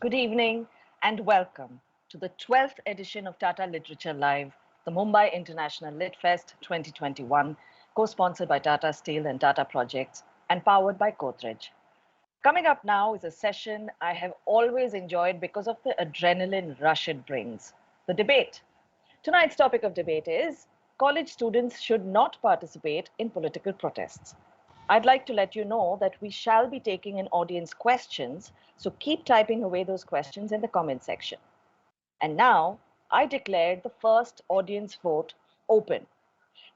Good evening and welcome to the 12th edition of Tata Literature Live, the Mumbai International Lit Fest 2021, co-sponsored by Tata Steel and Tata Projects and powered by Godrej. Coming up now is a session I have always enjoyed because of the adrenaline rush it brings, the debate. Tonight's topic of debate is college students should not participate in political protests. I'd like to let you know that we shall be taking in audience questions, so keep typing away those questions in the comment section. And now, I declare the first audience vote open.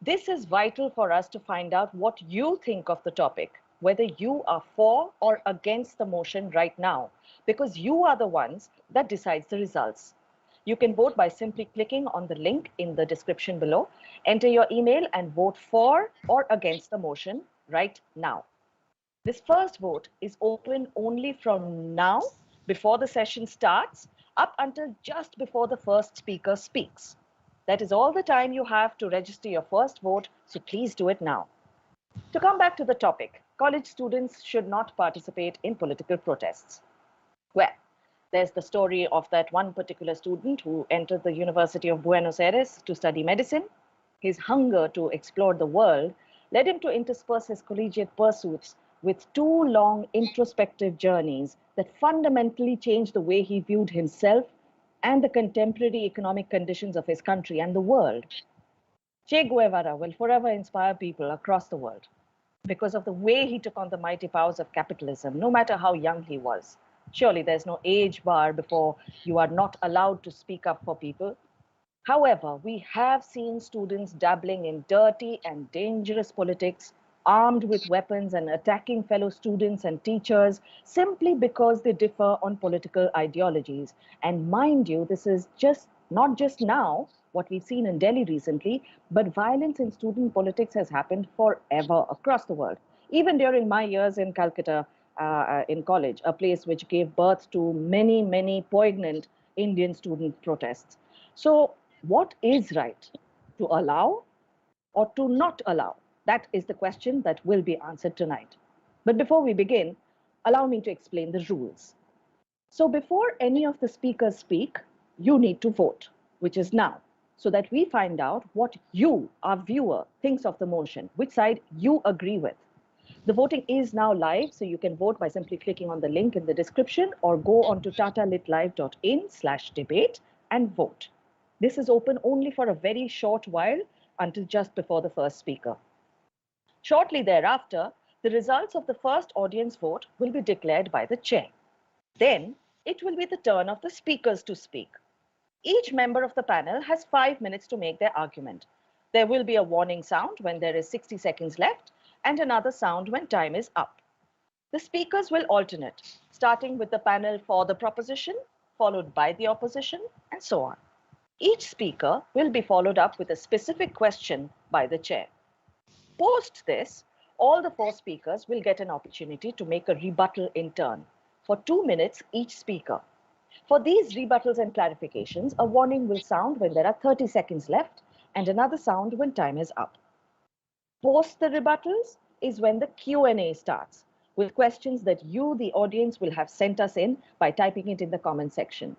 This is vital for us to find out what you think of the topic, whether you are for or against the motion right now, because you are the ones that decides the results. You can vote by simply clicking on the link in the description below. Enter your email and vote for or against the motion right now. This first vote is open only from now, before the session starts, up until just before the first speaker speaks. That is all the time you have to register your first vote, so please do it now. To come back to the topic, college students should not participate in political protests. Well, there's the story of that one particular student who entered the University of Buenos Aires to study medicine. His hunger to explore the world led him to intersperse his collegiate pursuits with two long introspective journeys that fundamentally changed the way he viewed himself and the contemporary economic conditions of his country and the world. Che Guevara will forever inspire people across the world because of the way he took on the mighty powers of capitalism, no matter how young he was. Surely there's no age bar before you are not allowed to speak up for people. However, we have seen students dabbling in dirty and dangerous politics, armed with weapons and attacking fellow students and teachers simply because they differ on political ideologies. And mind you, this is just not just now, what we've seen in Delhi recently, but violence in student politics has happened forever across the world. Even during my years in Calcutta, in college, a place which gave birth to many, many poignant Indian student protests. So, what is right? To allow or to not allow? That is the question that will be answered tonight. But before we begin, allow me to explain the rules. So before any of the speakers speak, you need to vote, which is now, so that we find out what you, our viewer, thinks of the motion, which side you agree with. The voting is now live, so you can vote by simply clicking on the link in the description or go on to tatalitlive.in/debate and vote. This is open only for a very short while until just before the first speaker. Shortly thereafter, the results of the first audience vote will be declared by the chair. Then, it will be the turn of the speakers to speak. Each member of the panel has 5 minutes to make their argument. There will be a warning sound when there is 60 seconds left and another sound when time is up. The speakers will alternate, starting with the panel for the proposition, followed by the opposition, and so on. Each speaker will be followed up with a specific question by the chair. Post this, all the four speakers will get an opportunity to make a rebuttal in turn for 2 minutes each speaker. For these rebuttals and clarifications, a warning will sound when there are 30 seconds left and another sound when time is up. Post the rebuttals is when the Q&A starts with questions that you, the audience, will have sent us in by typing it in the comment section.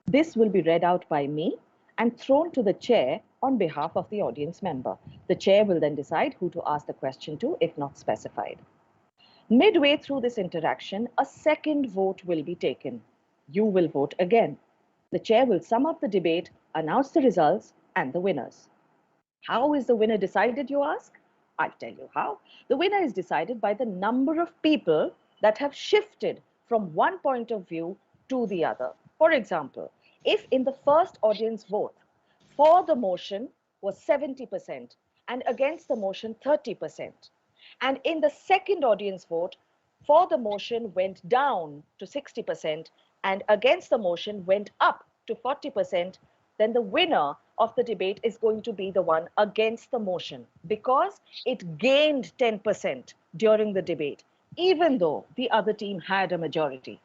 This will be read out by me and thrown to the chair on behalf of the audience member. The chair will then decide who to ask the question to if not specified. Midway through this interaction, a second vote will be taken. You will vote again. The chair will sum up the debate, announce the results and the winners. How is the winner decided, you ask? I'll tell you how. The winner is decided by the number of people that have shifted from one point of view to the other. For example, if in the first audience vote, for the motion was 70% and against the motion 30%, and in the second audience vote, for the motion went down to 60% and against the motion went up to 40%, then the winner of the debate is going to be the one against the motion because it gained 10% during the debate, even though the other team had a majority.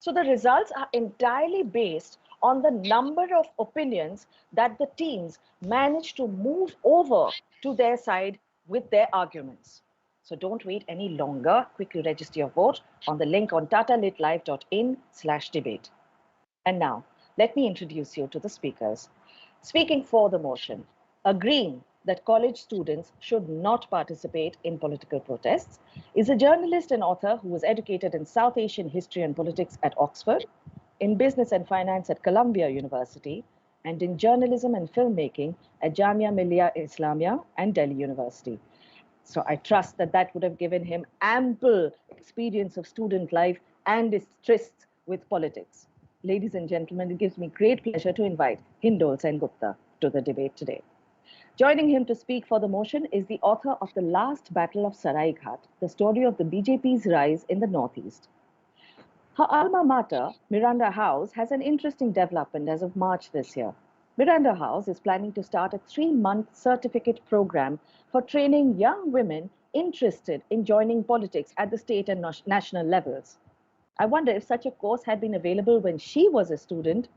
So the results are entirely based on the number of opinions that the teams managed to move over to their side with their arguments. So don't wait any longer. Quickly register your vote on the link on tatalitlive.in/debate. And now, let me introduce you to the speakers. Speaking for the motion, agreeing that college students should not participate in political protests, is a journalist and author who was educated in South Asian history and politics at Oxford, in business and finance at Columbia University, and in journalism and filmmaking at Jamia Millia Islamia and Delhi University. So I trust that that would have given him ample experience of student life and his trysts with politics. Ladies and gentlemen, it gives me great pleasure to invite Hindol Sengupta to the debate today. Joining him to speak for the motion is the author of The Last Battle of Saraighat, the story of the BJP's rise in the Northeast. Her alma mater, Miranda House, has an interesting development as of March this year. Miranda House is planning to start a 3-month certificate program for training young women interested in joining politics at the state and national levels. I wonder if such a course had been available when she was a student,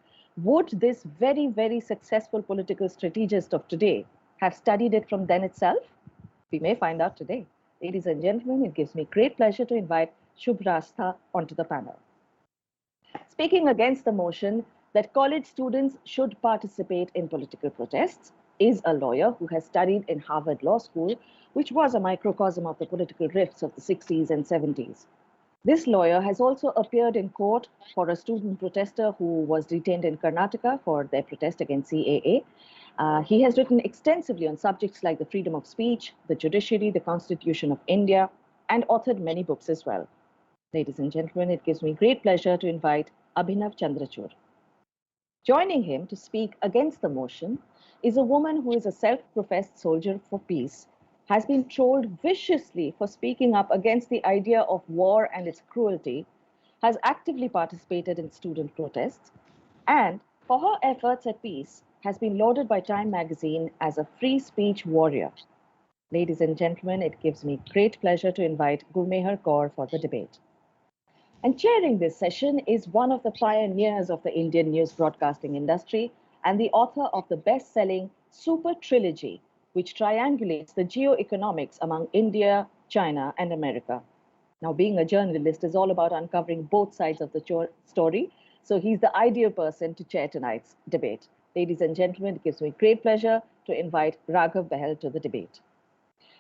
would this very, very successful political strategist of today have studied it from then itself? We may find out today. Ladies and gentlemen, it gives me great pleasure to invite Shubhrastha onto the panel. Speaking against the motion that college students should participate in political protests is a lawyer who has studied in Harvard Law School, which was a microcosm of the political rifts of the 60s and 70s. This lawyer has also appeared in court for a student protester who was detained in Karnataka for their protest against CAA. He has written extensively on subjects like the freedom of speech, the judiciary, the Constitution of India, and authored many books as well. Ladies and gentlemen, it gives me great pleasure to invite Abhinav Chandrachur. Joining him to speak against the motion is a woman who is a self-professed soldier for peace, has been trolled viciously for speaking up against the idea of war and its cruelty, has actively participated in student protests, and for her efforts at peace has been lauded by Time magazine as a free speech warrior. Ladies and gentlemen, it gives me great pleasure to invite Gurmehar Kaur for the debate. And chairing this session is one of the pioneers of the Indian news broadcasting industry and the author of the best-selling Super Trilogy, which triangulates the geoeconomics among India, China, and America. Now, being a journalist is all about uncovering both sides of the story, so he's the ideal person to chair tonight's debate. Ladies and gentlemen, it gives me great pleasure to invite Raghav Bahl to the debate.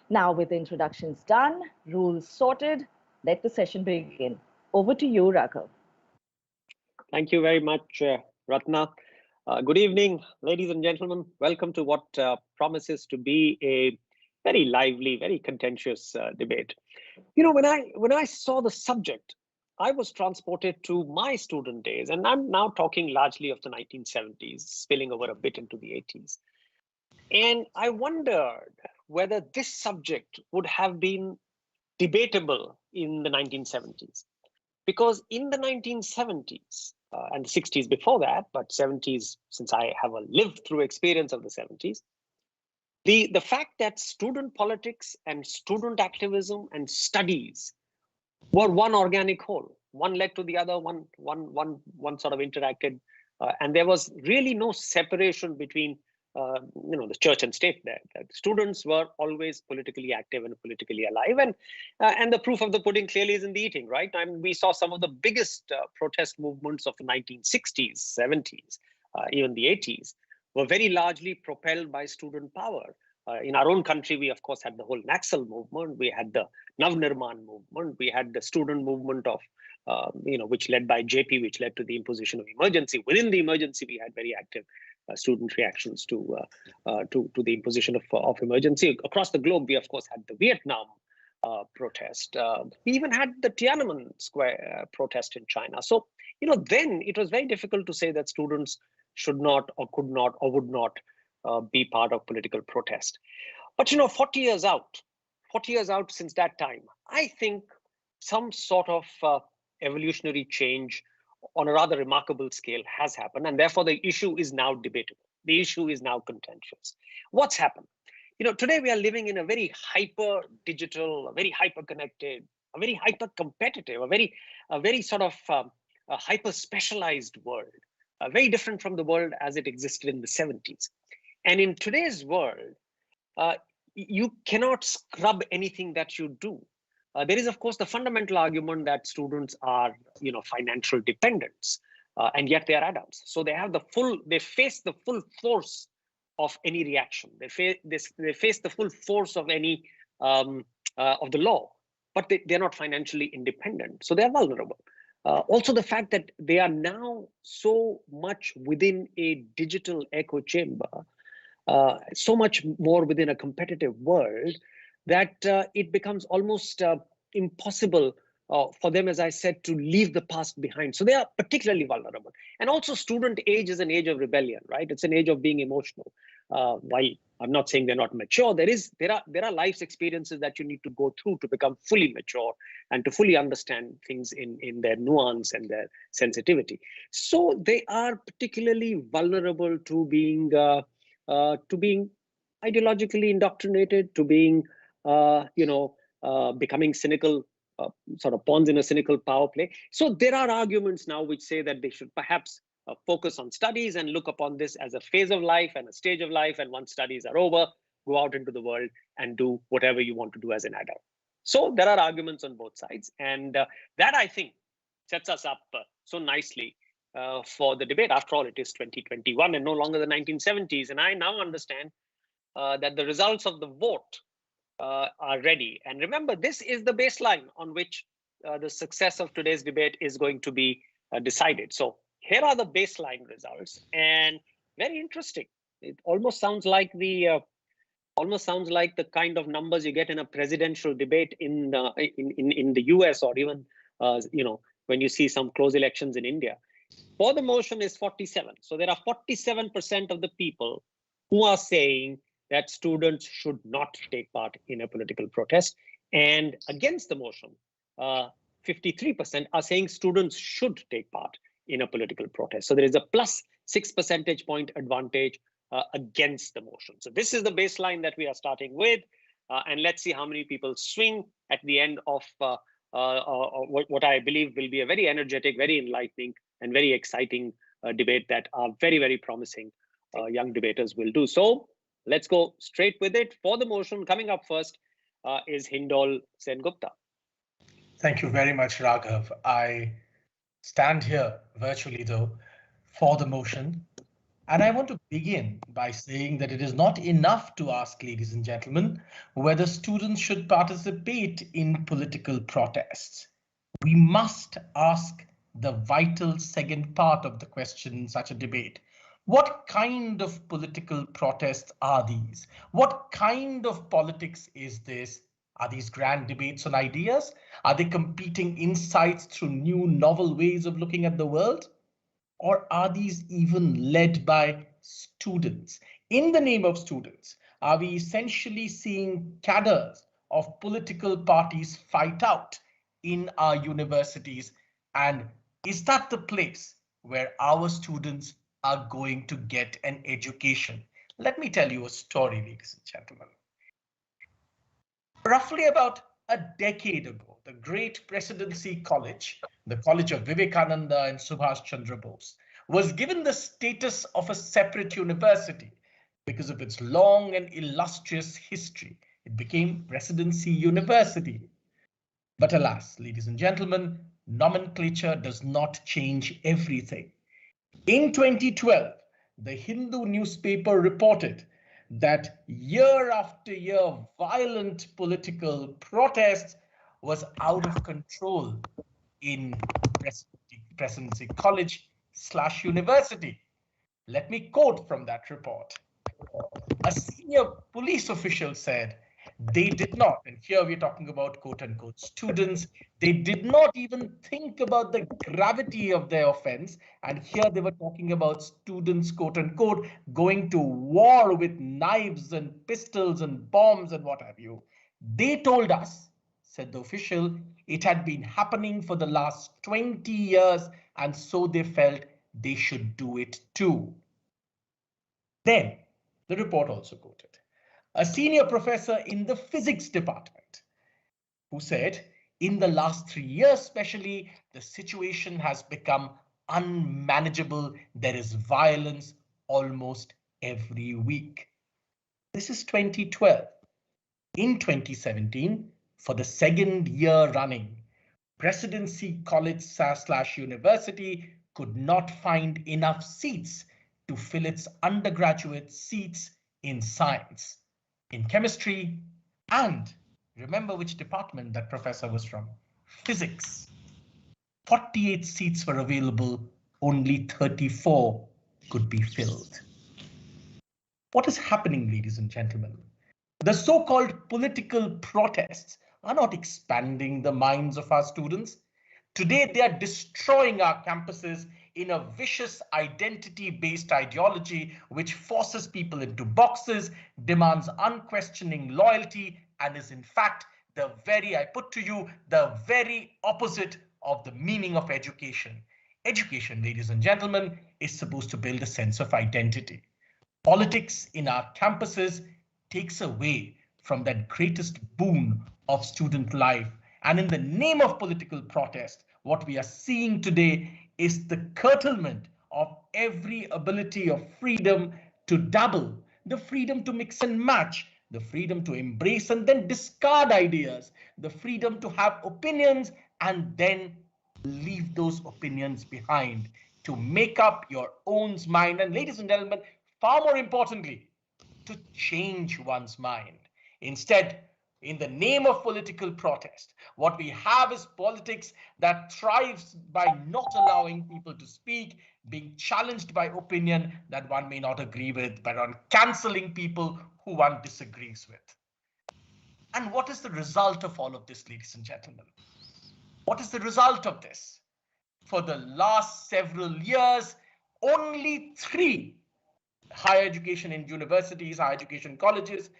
Now, with the introductions done, rules sorted, let the session begin. Over to you, Raghav. Thank you very much, Ratna. Good evening, ladies and gentlemen. Welcome to what promises to be a very lively, very contentious debate. You know, when I saw the subject, I was transported to my student days, and I'm now talking largely of the 1970s, spilling over a bit into the 80s. And I wondered whether this subject would have been debatable in the 1970s. Because in the 1970s and the 60s before that, but 70s, since I have a lived through experience of the 70s, the fact that student politics and student activism and studies were one organic whole. One led to the other, one sort of interacted. And there was really no separation between the church and state there. That students were always politically active and politically alive, and the proof of the pudding clearly is in the eating, right? I mean, we saw some of the biggest protest movements of the 1960s, 70s, even the 80s, were very largely propelled by student power. In our own country, we of course had the whole Naxal movement, we had the Navnirman movement, we had the student movement of which led by JP, which led to the imposition of emergency. Within the emergency, we had very active student reactions to the imposition of emergency. Across the globe, we of course had the Vietnam protest. We even had the Tiananmen Square protest in China. So, then it was very difficult to say that students should not or could not or would not be part of political protest. But, 40 years out since that time, I think some sort of evolutionary change on a rather remarkable scale has happened, and therefore the issue is now debatable. The issue is now contentious. What's happened? Today we are living in a very hyper digital, a very hyper connected, a very hyper competitive, a very sort of a hyper specialized world, very different from the world as it existed in the 70s. And in today's world, you cannot scrub anything that you do. There is, of course, the fundamental argument that students are, financial dependents, and yet they are adults. So they face the full force of any reaction. They face the full force of any of the law, but they're not financially independent. So they're vulnerable. Also, the fact that they are now so much within a digital echo chamber, so much more within a competitive world, that it becomes almost impossible for them, as I said, to leave the past behind. So they are particularly vulnerable. And also, student age is an age of rebellion, right? It's an age of being emotional. While I'm not saying they're not mature, there are life's experiences that you need to go through to become fully mature and to fully understand things in their nuance and their sensitivity. So they are particularly vulnerable to being ideologically indoctrinated, to being becoming cynical, sort of pawns in a cynical power play. So there are arguments now which say that they should perhaps focus on studies and look upon this as a phase of life and a stage of life. And once studies are over, go out into the world and do whatever you want to do as an adult. So there are arguments on both sides. And that, I think, sets us up so nicely for the debate. After all, it is 2021 and no longer the 1970s. And I now understand that the results of the vote are ready. And remember, this is the baseline on which the success of today's debate is going to be decided. So here are the baseline results, and very interesting. It almost sounds like the kind of numbers you get in a presidential debate in the US, or even when you see some close elections in India. For the motion is 47. So there are 47% of the people who are saying that students should not take part in a political protest. And against the motion, 53% are saying students should take part in a political protest. So there is a plus 6 percentage point advantage against the motion. So this is the baseline that we are starting with. And let's see how many people swing at the end of what I believe will be a very energetic, very enlightening, and very exciting debate that our very, very promising young debaters will do. So let's go straight with it. For the motion, coming up first is Hindol Sengupta. Thank you very much, Raghav. I stand here virtually, though, for the motion. And I want to begin by saying that it is not enough to ask, ladies and gentlemen, whether students should participate in political protests. We must ask the vital second part of the question in such a debate. What kind of political protests are these? What kind of politics is this? Are these grand debates on ideas? Are they competing insights through new novel ways of looking at the world? Or are these even led by students? In the name of students, are we essentially seeing cadres of political parties fight out in our universities? And is that the place where our students are going to get an education? Let me tell you a story, ladies and gentlemen. Roughly about a decade ago, the great Presidency College, the College of Vivekananda and Subhash Chandra Bose, was given the status of a separate university because of its long and illustrious history. It became Presidency University. But alas, ladies and gentlemen, nomenclature does not change everything. In 2012, the Hindu newspaper reported that year after year, violent political protest was out of control in Presidency College / University. Let me quote from that report. A senior police official said they did not, and here we're talking about quote unquote students, they did not even think about the gravity of their offense. And here they were talking about students, quote unquote, going to war with knives and pistols and bombs and what have you. They told us, said the official, it had been happening for the last 20 years, and so they felt they should do it too. Then the report also quoted a senior professor in the physics department who said, in the last 3 years especially, the situation has become unmanageable. There is violence almost every week. This is 2012. In 2017, for the second year running, Presidency College / University could not find enough seats to fill its undergraduate seats in science, in chemistry, and remember which department that professor was from? Physics. 48 seats were available, only 34 could be filled. What is happening, ladies and gentlemen? The so-called political protests are not expanding the minds of our students. Today, they are destroying our campuses in a vicious identity-based ideology which forces people into boxes, demands unquestioning loyalty, and is in fact I put to you, the very opposite of the meaning of education. Education, ladies and gentlemen, is supposed to build a sense of identity. Politics in our campuses takes away from that greatest boon of student life. And in the name of political protest, what we are seeing today is the curtailment of every ability of freedom to dabble, the freedom to mix and match, the freedom to embrace and then discard ideas, the freedom to have opinions and then leave those opinions behind, to make up your own mind. And ladies and gentlemen, far more importantly, to change one's mind. Instead, in the name of political protest, what we have is politics that thrives by not allowing people to speak, being challenged by opinion that one may not agree with, but on canceling people who one disagrees with. And what is the result of all of this, ladies and gentlemen? What is the result of this? For the last several years, only 3 higher education in universities, higher education colleges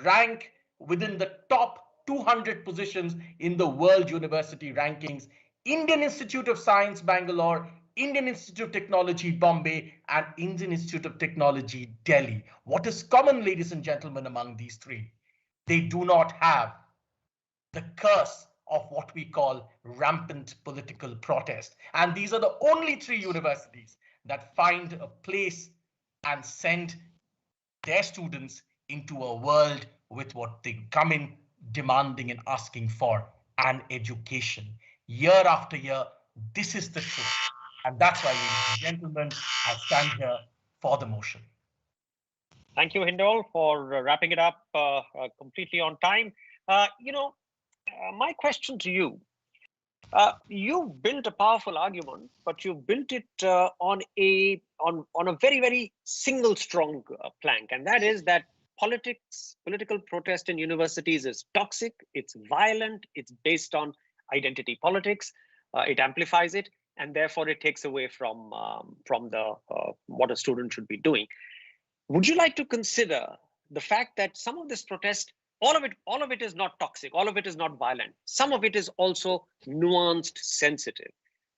rank within the top 200 positions in the world university rankings: Indian Institute of Science, Bangalore, Indian Institute of Technology, Bombay, and Indian Institute of Technology, Delhi. What is common, ladies and gentlemen, among these 3? They do not have the curse of what we call rampant political protest. And these are the only 3 universities that find a place and send their students into a world with what they come in demanding and asking for, an education. Year after year, this is the truth. And that's why, ladies and gentlemen, I stand here for the motion. Thank you, Hindol, for wrapping it up completely on time. My question to you, you've built a powerful argument, but you've built it on a very, very single strong plank, and that is that political protest in universities is toxic, it's violent, it's based on identity politics, it amplifies it, and therefore it takes away from the what a student should be doing. Would you like to consider the fact that some of this protest, all of it is not toxic, all of it is not violent, some of it is also nuanced, sensitive,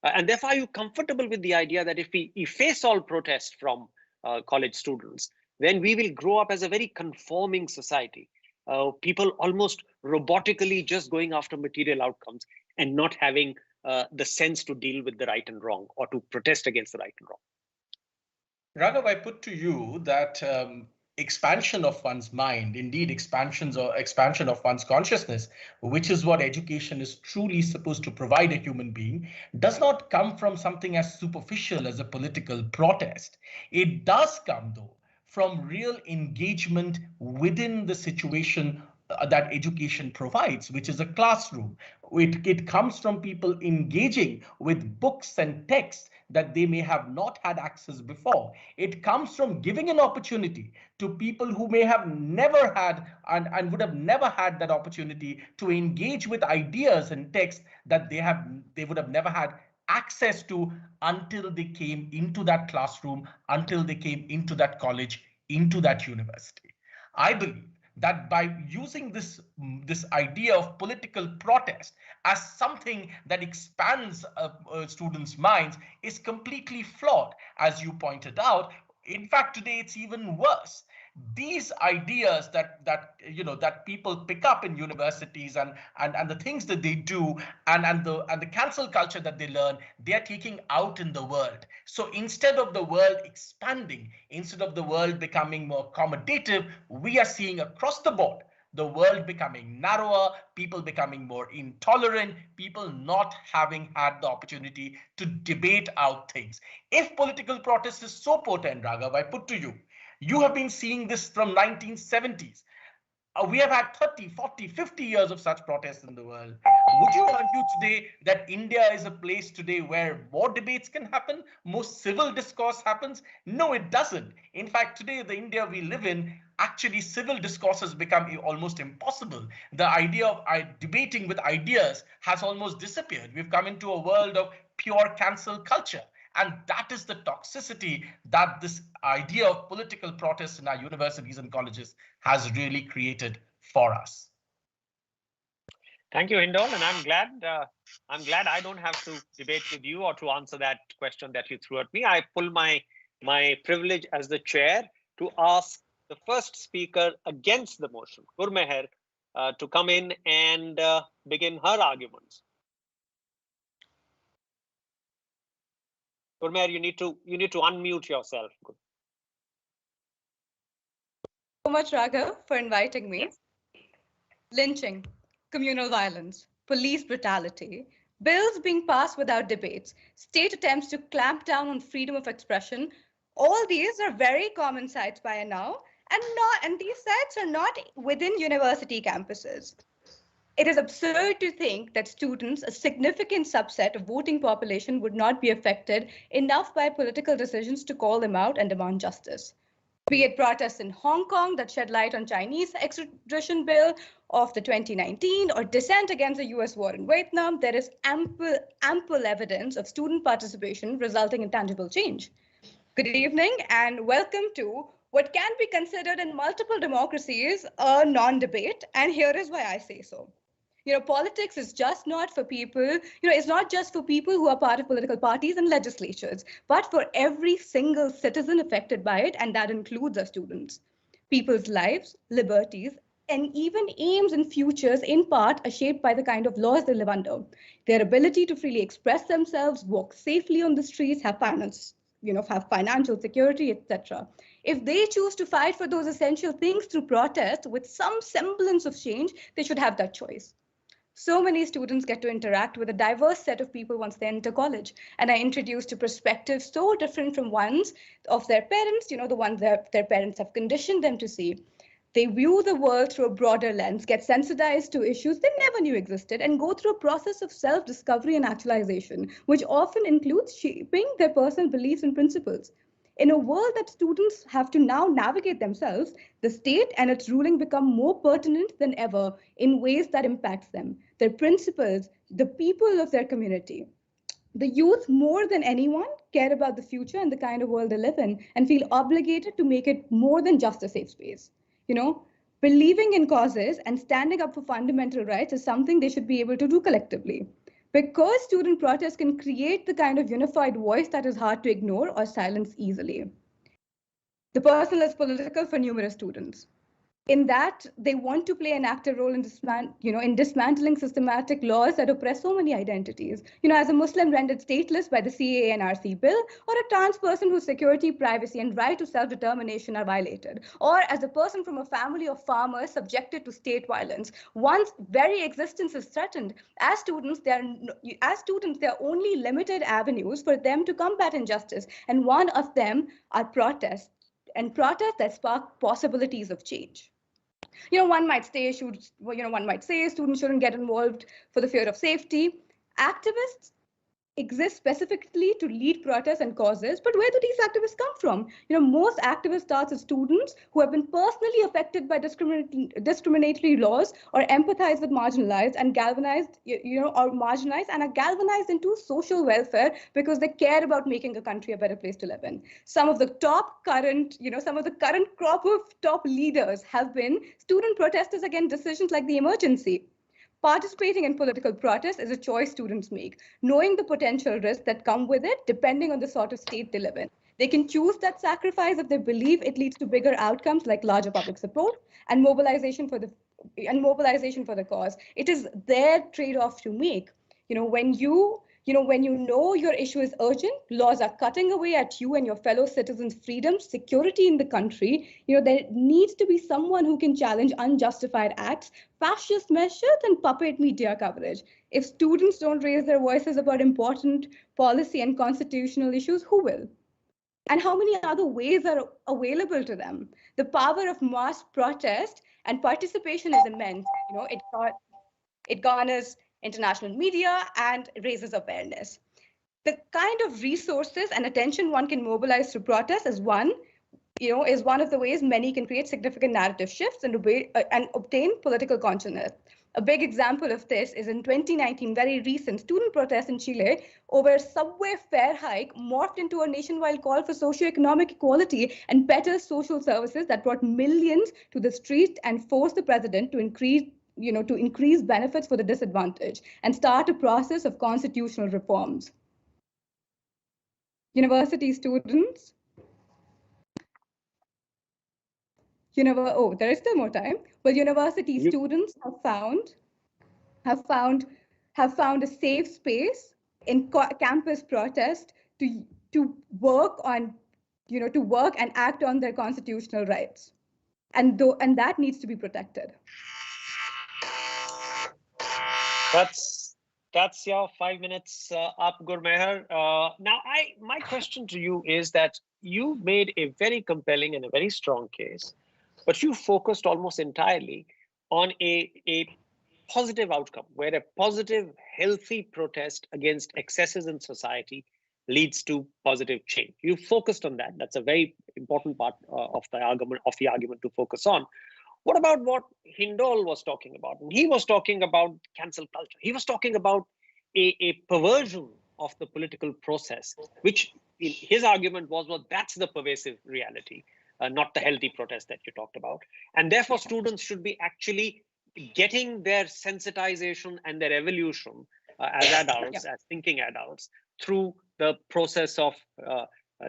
and therefore are you comfortable with the idea that if we efface all protest from college students, then we will grow up as a very conforming society, people almost robotically just going after material outcomes and not having the sense to deal with the right and wrong or to protest against the right and wrong? Raghav, I put to you that expansion of one's mind, indeed expansion of one's consciousness, which is what education is truly supposed to provide a human being, does not come from something as superficial as a political protest. It does come, though, from real engagement within the situation that education provides, which is a classroom. It comes from people engaging with books and texts that they may have not had access before. It comes from giving an opportunity to people who may have never had and would have never had that opportunity to engage with ideas and texts that they would have never had access to until they came into that classroom, until they came into that college, into that university. I believe that by using this idea of political protest as something that expands students' minds is completely flawed. As you pointed out, in fact, today it's even worse. These ideas that people pick up in universities and the things that they do and the cancel culture that they learn, they are taking out in the world. So instead of the world expanding, instead of the world becoming more accommodative, we are seeing across the board the world becoming narrower, people becoming more intolerant, people not having had the opportunity to debate out things. If political protest is so potent, Raghav, I put to you, you have been seeing this from 1970s. We have had 30, 40, 50 years of such protests in the world. Would you argue today that India is a place today where more debates can happen, more civil discourse happens? No, it doesn't. In fact, today, the India we live in, actually civil discourse has become almost impossible. The idea of debating with ideas has almost disappeared. We've come into a world of pure cancel culture. And that is the toxicity that this idea of political protest in our universities and colleges has really created for us. Thank you, Hindol, and I'm glad I don't have to debate with you or to answer that question that you threw at me. I pull my privilege as the chair to ask the first speaker against the motion, Gurmehar, to come in and begin her arguments. Gurmehar, you need to unmute yourself. So much, Raghav, for inviting me. Yes. Lynching, communal violence, police brutality, bills being passed without debates, state attempts to clamp down on freedom of expression, all these are very common sights by now, and these sites are not within university campuses. It is absurd to think that students, a significant subset of voting population, would not be affected enough by political decisions to call them out and demand justice. Be it protests in Hong Kong that shed light on Chinese extradition bill of the 2019 or dissent against the US war in Vietnam, there is ample evidence of student participation resulting in tangible change. Good evening and welcome to what can be considered in multiple democracies a non-debate, and here is why I say so. Politics is just not for people, it's not just for people who are part of political parties and legislatures, but for every single citizen affected by it, and that includes our students. People's lives, liberties, and even aims and futures in part are shaped by the kind of laws they live under. Their ability to freely express themselves, walk safely on the streets, have financial security, etc. If they choose to fight for those essential things through protest with some semblance of change, they should have that choice. So many students get to interact with a diverse set of people once they enter college and are introduced to perspectives so different from ones of their parents, the ones that their parents have conditioned them to see. They view the world through a broader lens, get sensitized to issues they never knew existed, and go through a process of self-discovery and actualization, which often includes shaping their personal beliefs and principles. In a world that students have to now navigate themselves, the state and its ruling become more pertinent than ever in ways that impacts them, their principles, the people of their community. The youth, more than anyone, care about the future and the kind of world they live in and feel obligated to make it more than just a safe space. Believing in causes and standing up for fundamental rights is something they should be able to do collectively. Because student protests can create the kind of unified voice that is hard to ignore or silence easily. The personal is political for numerous students. In that, they want to play an active role in dismantling systematic laws that oppress so many identities. As a Muslim rendered stateless by the CAA and RC bill, or a trans person whose security, privacy, and right to self-determination are violated, or as a person from a family of farmers subjected to state violence, one's very existence is threatened. As students, there are only limited avenues for them to combat injustice, and one of them are protests, and protests that spark possibilities of change. One might say students shouldn't get involved for the fear of safety. Activists exist specifically to lead protests and causes, but where do these activists come from? Most activists start as students who have been personally affected by discriminatory laws or empathize with marginalized and marginalized and are galvanized into social welfare because they care about making a country a better place to live in. Some of the current crop of top leaders have been student protesters against decisions like the emergency. Participating in political protest is a choice students make, knowing the potential risks that come with it, depending on the sort of state they live in. They can choose that sacrifice if they believe it leads to bigger outcomes like larger public support and mobilization for the cause. It is their trade-off to make. When you when you know your issue is urgent, laws are cutting away at you and your fellow citizens' freedom, security in the country, there needs to be someone who can challenge unjustified acts, fascist measures, and puppet media coverage. If students don't raise their voices about important policy and constitutional issues, who will? And how many other ways are available to them? The power of mass protest and participation is immense. It garners international media and raises awareness. The kind of resources and attention one can mobilize through protest is one of the ways many can create significant narrative shifts and obtain political consciousness. A big example of this is in 2019, very recent student protests in Chile over a subway fare hike morphed into a nationwide call for socioeconomic equality and better social services that brought millions to the street and forced the president to increase benefits for the disadvantaged and start a process of constitutional reforms. University students. There is still more time. Well, university students have found a safe space in campus protest to work on, to work and act on their constitutional rights, and that needs to be protected. That's your 5 minutes up, Gurmehar. Now, my question to you is that you made a very compelling and a very strong case, but you focused almost entirely on a positive outcome, where a positive, healthy protest against excesses in society leads to positive change. You focused on that. That's a very important part of the argument to focus on. What about what Hindol was talking about? And he was talking about cancel culture. He was talking about a perversion of the political process, which his argument was, well, that's the pervasive reality, not the healthy protest that you talked about. And therefore, students should be actually getting their sensitization and their evolution as adults, as thinking adults, through the process of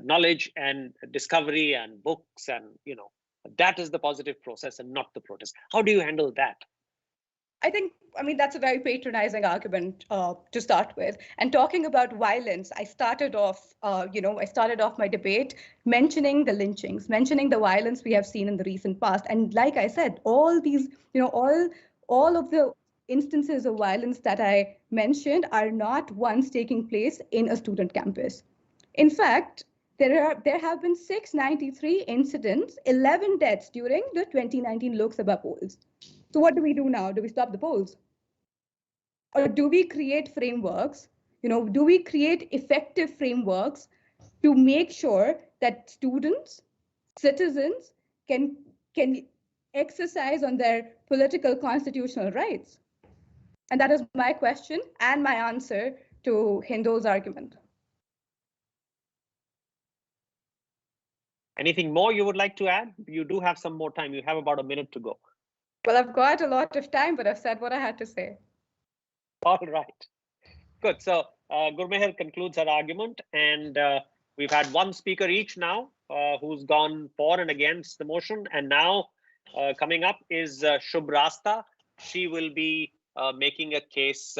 knowledge and discovery and books, and that is the positive process and not the protest. How do you handle that? I mean, that's a very patronizing argument to start with. And talking about violence, I started off my debate mentioning the lynchings, mentioning the violence we have seen in the recent past. And like I said, all these, all of the instances of violence that I mentioned are not ones taking place in a student campus. In fact, there have been 693 incidents, 11 deaths during the 2019 Lok Sabha polls. So what do we do now? Do we stop the polls? Or do we create frameworks? Do we create effective frameworks to make sure that students, citizens can exercise on their political constitutional rights? And that is my question and my answer to Hindol's argument. Anything more you would like to add? You do have some more time. You have about a minute to go. Well, I've got a lot of time, but I've said what I had to say. All right. Good. So Gurmehar concludes her argument, and we've had one speaker each now who's gone for and against the motion. And now coming up is Shubhrastha. She will be making a case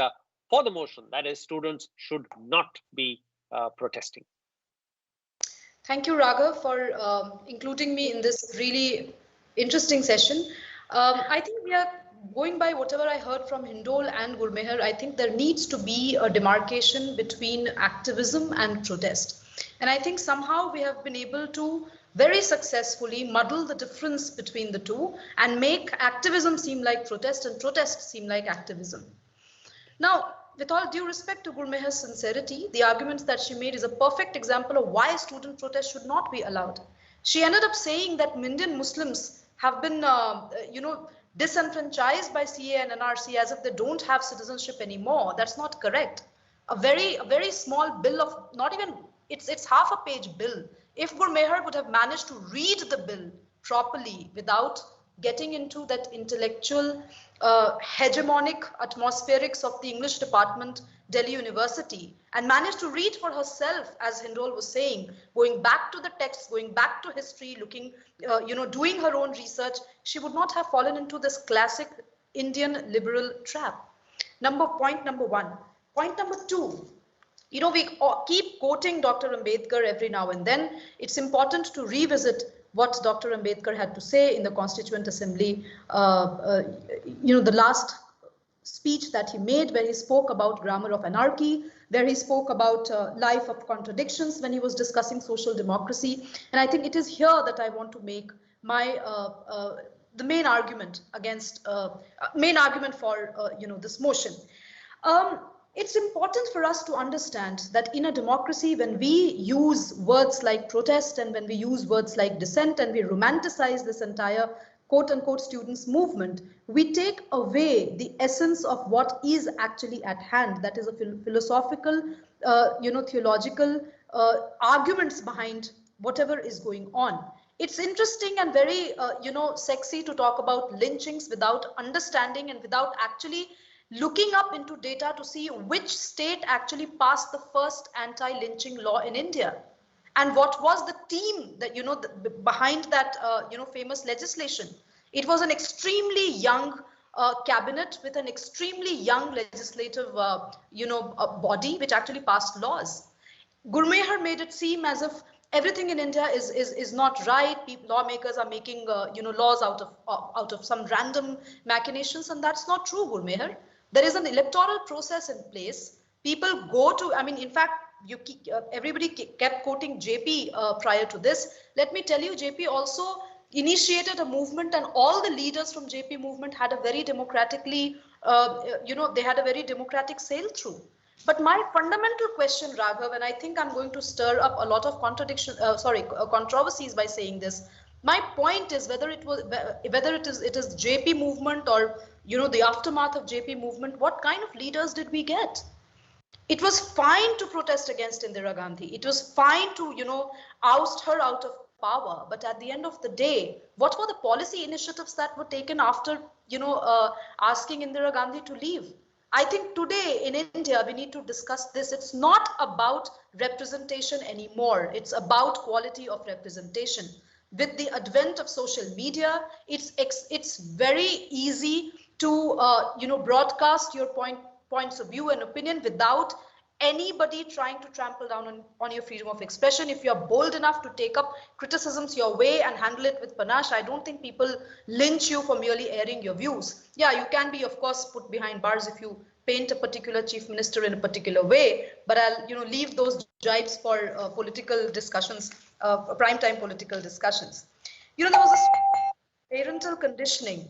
for the motion, that is, students should not be protesting. Thank you, Raghav, for including me in this really interesting session. I think we are going by whatever I heard from Hindol and Gurmehar. I think there needs to be a demarcation between activism and protest. And I think somehow we have been able to very successfully muddle the difference between the two and make activism seem like protest and protest seem like activism. Now, with all due respect to Gurmehar's sincerity, the arguments that she made is a perfect example of why student protest should not be allowed. She ended up saying that Indian Muslims have been, disenfranchised by CA and NRC as if they don't have citizenship anymore. That's not correct. A very small bill of not even, it's half a page bill. If Gurmehar would have managed to read the bill properly without getting into that intellectual hegemonic atmospherics of the English department, Delhi University, and managed to read for herself, as Hindol was saying, going back to the text, going back to history, looking, doing her own research, she would not have fallen into this classic Indian liberal trap. Point number one. Point number two, We keep quoting Dr. Ambedkar every now and then. It's important to revisit what Dr. Ambedkar had to say in the Constituent Assembly, the last speech that he made, where he spoke about grammar of anarchy, where he spoke about life of contradictions when he was discussing social democracy. And I think it is here that I want to make my the main argument against main argument for this motion. It's important for us to understand that in a democracy, when we use words like protest and when we use words like dissent and we romanticize this entire quote unquote students movement, we take away the essence of what is actually at hand. That is a philosophical, theological arguments behind whatever is going on. It's interesting and very, sexy to talk about lynchings without understanding and without actually looking up into data to see which state actually passed the first anti-lynching law in India. And what was the team that, behind that, famous legislation? It was an extremely young cabinet with an extremely young legislative, body which actually passed laws. Gurmehar made it seem as if everything in India is not right. Lawmakers are making, laws out of some random machinations, and that's not true, Gurmehar. There is an electoral process in place. People go to, in fact, everybody kept quoting JP prior to this. Let me tell you, JP also initiated a movement, and all the leaders from JP movement had a very democratically, they had a very democratic sail through. But my fundamental question, Raghav, and I think I'm going to stir up a lot of controversies by saying this. My point is whether it is JP movement or the aftermath of JP movement, what kind of leaders did we get? It was fine to protest against Indira Gandhi. It was fine to oust her out of power. But at the end of the day, what were the policy initiatives that were taken after asking Indira Gandhi to leave? I think today in India, we need to discuss this. It's not about representation anymore. It's about quality of representation. With the advent of social media, it's very easy to broadcast your points of view and opinion without anybody trying to trample down on your freedom of expression. If you're bold enough to take up criticisms your way and handle it with panache, I don't think people lynch you for merely airing your views. Yeah, you can be, of course, put behind bars if you paint a particular chief minister in a particular way, but I'll leave those jibes for political discussions, primetime political discussions. There was a parental conditioning.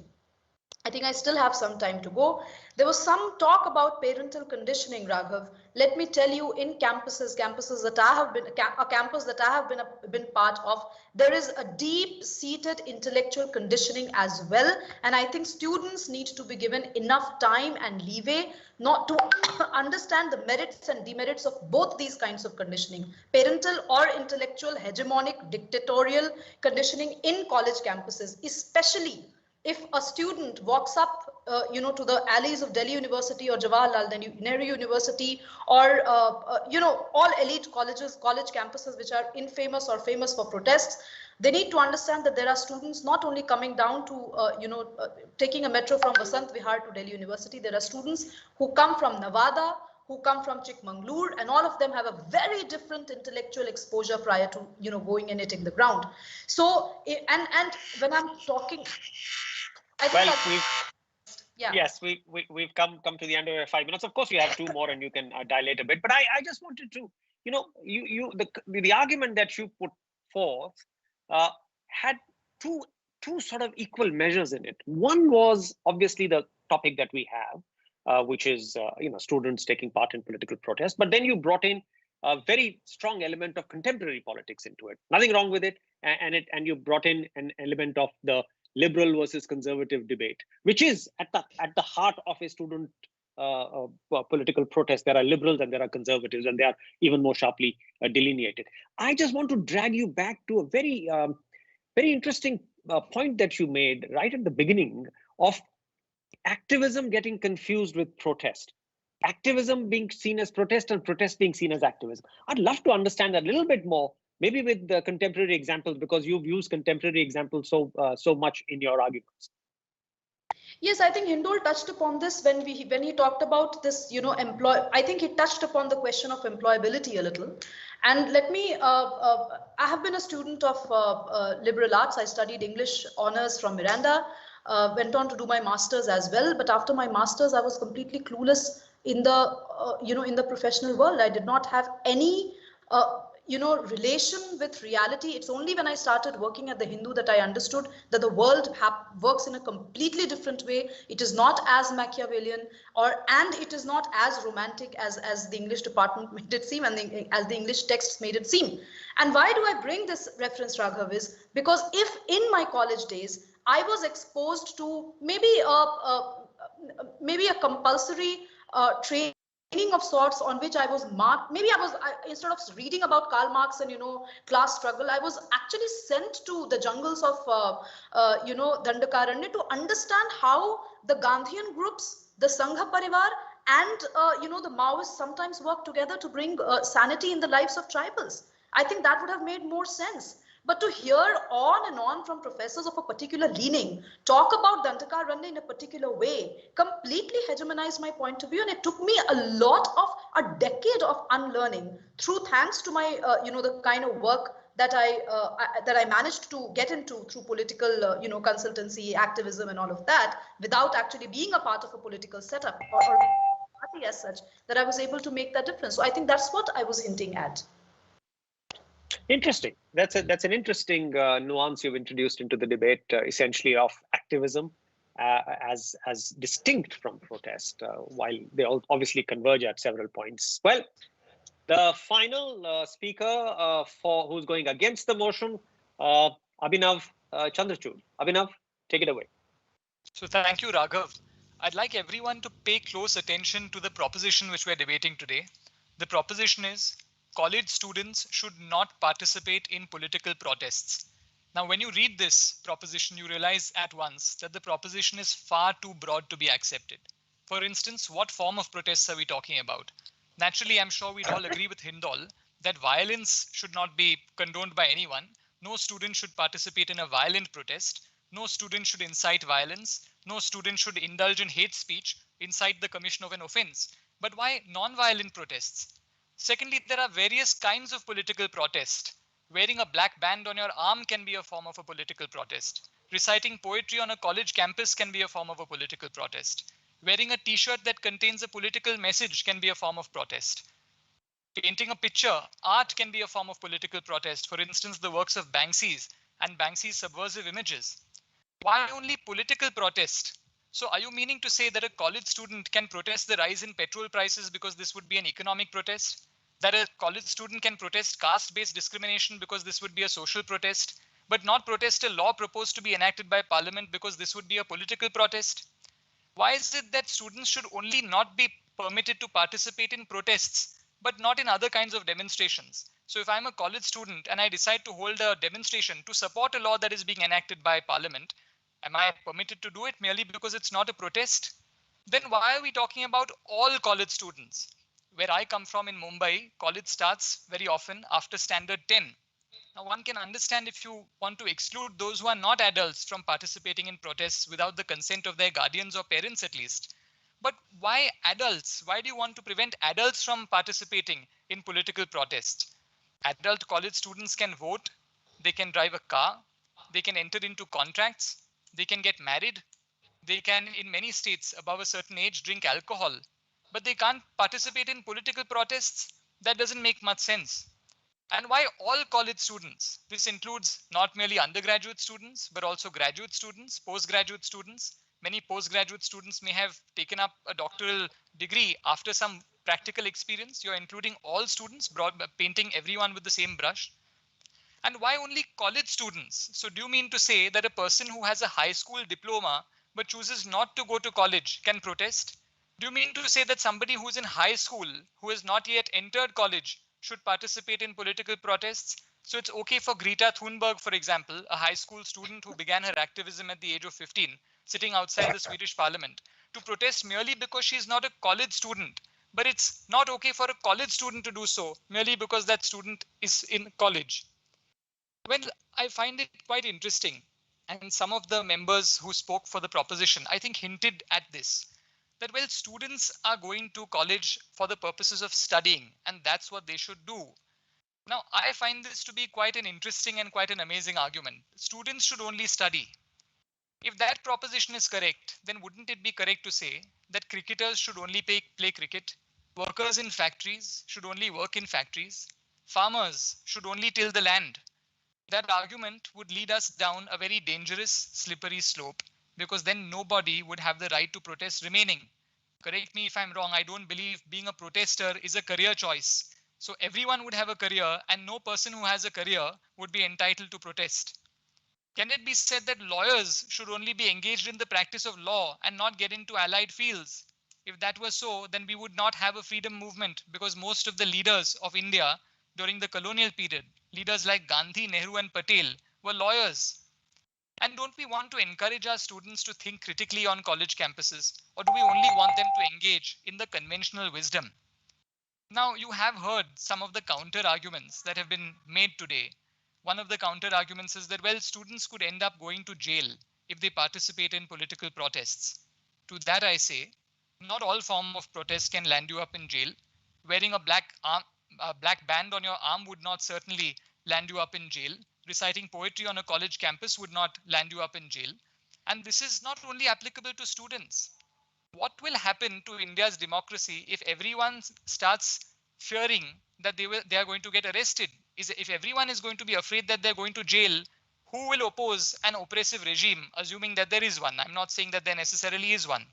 I think I still have some time to go. There was some talk about parental conditioning, Raghav. Let me tell you, in campuses that I have been, a campus that I have been part of, there is a deep-seated intellectual conditioning as well. And I think students need to be given enough time and leeway not to understand the merits and demerits of both these kinds of conditioning, parental or intellectual, hegemonic, dictatorial conditioning in college campuses, especially if a student walks up, to the alleys of Delhi University or Jawaharlal Nehru University or, all elite college campuses which are infamous or famous for protests, they need to understand that there are students not only coming down to, taking a metro from Vasant Vihar to Delhi University. There are students who come from Nevada, who come from Chikmagalur, and all of them have a very different intellectual exposure prior to, going and hitting the ground. So, and when I'm talking, we've come to the end of your 5 minutes. Of course, you have 2 more, and you can dilate a bit. But I just wanted to, the argument that you put forth had two sort of equal measures in it. One was obviously the topic that we have, which is students taking part in political protest. But then you brought in a very strong element of contemporary politics into it. Nothing wrong with it, and you brought in an element of the liberal versus conservative debate, which is at the heart of a student political protest. There are liberals and there are conservatives, and they are even more sharply delineated. I just want to drag you back to a very interesting point that you made right at the beginning of activism getting confused with protest. Activism being seen as protest and protest being seen as activism. I'd love to understand that a little bit more, maybe with the contemporary examples, because you've used contemporary examples so much in your arguments. Yes, I think Hindol touched upon this when he talked about this, I think he touched upon the question of employability a little. And let me, I have been a student of liberal arts. I studied English honors from Miranda, went on to do my master's as well. But after my master's, I was completely clueless in the, in the professional world. I did not have any relation with reality. It's only when I started working at the Hindu that I understood that the world works in a completely different way. It is not as Machiavellian, and it is not as romantic as the English department made it seem, and as the English texts made it seem. And why do I bring this reference, Raghav, is because if in my college days I was exposed to maybe a compulsory training of sorts on which I was marked. Maybe instead of reading about Karl Marx and class struggle, I was actually sent to the jungles of Dandakaranya to understand how the Gandhian groups, the Sangha Parivar, and the Maoists sometimes work together to bring sanity in the lives of tribals. I think that would have made more sense. But to hear on and on from professors of a particular leaning talk about Dandakaranya in a particular way completely hegemonized my point of view, and it took me a decade of unlearning thanks to my the kind of work that I managed to get into through political consultancy, activism, and all of that, without actually being a part of a political setup or party as such, that I was able to make that difference. So I think that's what I was hinting at. Interesting. That's an interesting nuance you've introduced into the debate, essentially of activism as distinct from protest, while they all obviously converge at several points. Well, the final speaker for who's going against the motion, Abhinav Chandrachud. Abhinav, take it away. So thank you, Raghav. I'd like everyone to pay close attention to the proposition which we're debating today. The proposition is college students should not participate in political protests. Now, when you read this proposition, you realize at once that the proposition is far too broad to be accepted. For instance, what form of protests are we talking about? Naturally, I'm sure we'd all agree with Hindol that violence should not be condoned by anyone. No student should participate in a violent protest. No student should incite violence. No student should indulge in hate speech, incite the commission of an offense. But why non-violent protests? Secondly, there are various kinds of political protest. Wearing a black band on your arm can be a form of a political protest. Reciting poetry on a college campus can be a form of a political protest. Wearing a t-shirt that contains a political message can be a form of protest. Painting a picture, art can be a form of political protest. For instance, the works of Banksy's and Banksy's subversive images. Why only political protest? So are you meaning to say that a college student can protest the rise in petrol prices because this would be an economic protest? That a college student can protest caste-based discrimination because this would be a social protest, but not protest a law proposed to be enacted by Parliament because this would be a political protest? Why is it that students should only not be permitted to participate in protests, but not in other kinds of demonstrations? So if I'm a college student and I decide to hold a demonstration to support a law that is being enacted by Parliament, am I permitted to do it merely because it's not a protest? Then why are we talking about all college students? Where I come from in Mumbai, college starts very often after standard 10. Now one can understand if you want to exclude those who are not adults from participating in protests without the consent of their guardians or parents at least. But why adults? Why do you want to prevent adults from participating in political protests? Adult college students can vote, they can drive a car, they can enter into contracts, they can get married, they can, in many states above a certain age, drink alcohol, but they can't participate in political protests. That doesn't make much sense. And why all college students? This includes not merely undergraduate students, but also graduate students, postgraduate students. Many postgraduate students may have taken up a doctoral degree after some practical experience. You're including all students, painting everyone with the same brush. And why only college students? So do you mean to say that a person who has a high school diploma but chooses not to go to college can protest? Do you mean to say that somebody who's in high school, who has not yet entered college, should participate in political protests? So it's okay for Greta Thunberg, for example, a high school student who began her activism at the age of 15, sitting outside the Swedish parliament, to protest merely because she's not a college student. But it's not okay for a college student to do so merely because that student is in college. Well, I find it quite interesting. and some of the members who spoke for the proposition, I think hinted at this, that well, students are going to college for the purposes of studying, and that's what they should do. Now, I find this to be quite an interesting and quite an amazing argument. Students should only study. If that proposition is correct, then wouldn't it be correct to say that cricketers should only play cricket, workers in factories should only work in factories, farmers should only till the land? That argument would lead us down a very dangerous, slippery slope, because then nobody would have the right to protest remaining. Correct me if I'm wrong. I don't believe being a protester is a career choice. So everyone would have a career, and no person who has a career would be entitled to protest. Can it be said that lawyers should only be engaged in the practice of law and not get into allied fields? If that were so, then we would not have a freedom movement, because most of the leaders of India during the colonial period, leaders like Gandhi, Nehru, and Patel, were lawyers. And don't we want to encourage our students to think critically on college campuses, or do we only want them to engage in the conventional wisdom? Now, you have heard some of the counter arguments that have been made today. One of the counter arguments is that, well, students could end up going to jail if they participate in political protests. To that I say, not all form of protest can land you up in jail. Wearing a black band on your arm would not certainly land you up in jail. Reciting poetry on a college campus would not land you up in jail. And this is not only applicable to students. What will happen to India's democracy if everyone starts fearing that they are going to get arrested? If everyone is going to be afraid that they're going to jail, who will oppose an oppressive regime, assuming that there is one? I'm not saying that there necessarily is one.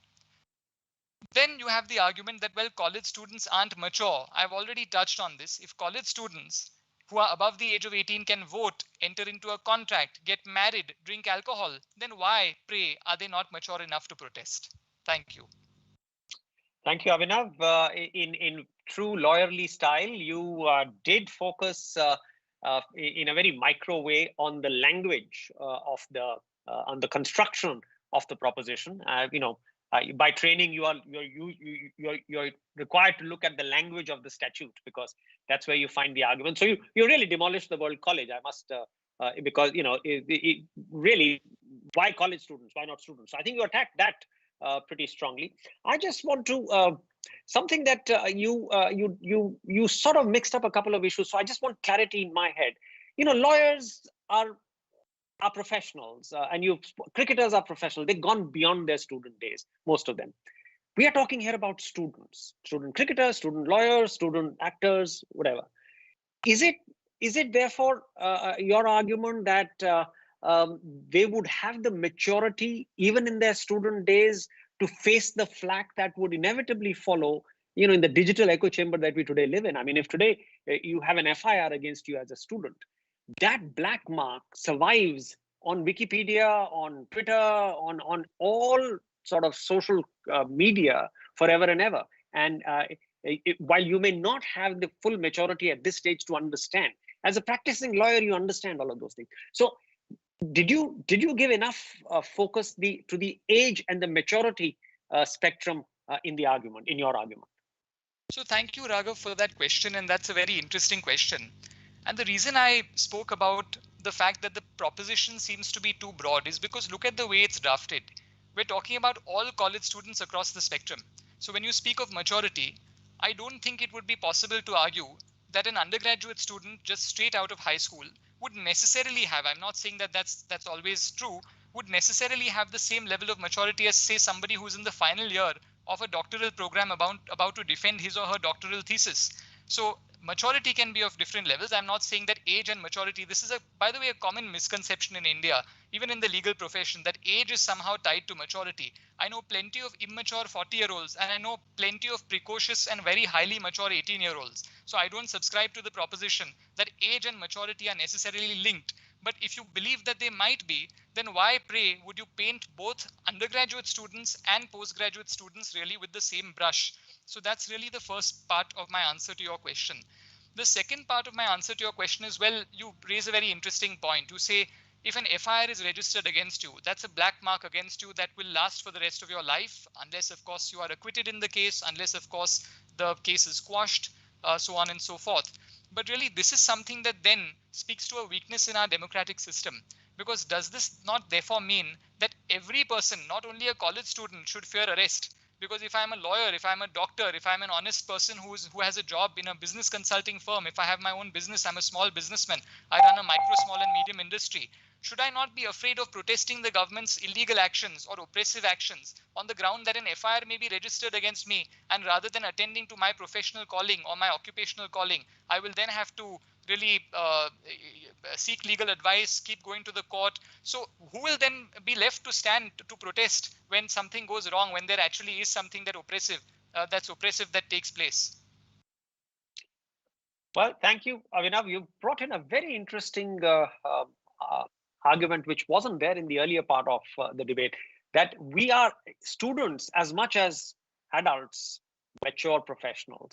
Then you have the argument that, well, college students aren't mature. I've already touched on this. If college students who are above the age of 18 can vote, enter into a contract, get married, drink alcohol, then why, pray, are they not mature enough to protest? Thank you. Thank you, Abhinav. In true lawyerly style, you did focus in a very micro way on the language of on the construction of the proposition. By training, you're required to look at the language of the statute, because that's where you find the argument. So you really demolished the word college. I must because really, why college students? Why not students? So I think you attacked that pretty strongly. I just want to something that you sort of mixed up a couple of issues. So I just want clarity in my head. Lawyers are professionals, and cricketers are professional. They've gone beyond their student days, most of them. We are talking here about students, student cricketers, student lawyers, student actors, whatever. Is it therefore your argument that they would have the maturity even in their student days to face the flak that would inevitably follow, in the digital echo chamber that we today live in? I mean, if today you have an FIR against you as a student, that black mark survives on Wikipedia, on Twitter, on all sort of social media forever and ever. And while you may not have the full maturity at this stage to understand, as a practicing lawyer, you understand all of those things. So did you give enough focus to the age and the maturity spectrum in your argument? So thank you, Raghav, for that question. And that's a very interesting question. And the reason I spoke about the fact that the proposition seems to be too broad is because look at the way it's drafted. We're talking about all college students across the spectrum. So when you speak of maturity, I don't think it would be possible to argue that an undergraduate student just straight out of high school would necessarily have, I'm not saying that that's always true, would necessarily have the same level of maturity as, say, somebody who's in the final year of a doctoral program about to defend his or her doctoral thesis. So maturity can be of different levels. I'm not saying that age and maturity, this is by the way, a common misconception in India, even in the legal profession, that age is somehow tied to maturity. I know plenty of immature 40-year-olds, and I know plenty of precocious and very highly mature 18-year-olds. So I don't subscribe to the proposition that age and maturity are necessarily linked. But if you believe that they might be, then why, pray, would you paint both undergraduate students and postgraduate students really with the same brush? So that's really the first part of my answer to your question. The second part of my answer to your question is, well, you raise a very interesting point. You say, if an FIR is registered against you, that's a black mark against you that will last for the rest of your life, unless, of course, you are acquitted in the case, unless, of course, the case is quashed, so on and so forth. But really, this is something that then speaks to a weakness in our democratic system. Because does this not therefore mean that every person, not only a college student, should fear arrest? Because if I'm a lawyer, if I'm a doctor, if I'm an honest person who has a job in a business consulting firm, if I have my own business, I'm a small businessman, I run a micro, small and medium industry, should I not be afraid of protesting the government's illegal actions or oppressive actions on the ground that an FIR may be registered against me, and rather than attending to my professional calling or my occupational calling, I will then have to really seek legal advice, keep going to the court? So who will then be left to stand to protest when something goes wrong, when there actually is something that's oppressive that takes place? Well, thank you, Abhinav. You brought in a very interesting argument which wasn't there in the earlier part of the debate, that we are students as much as adults, mature professionals,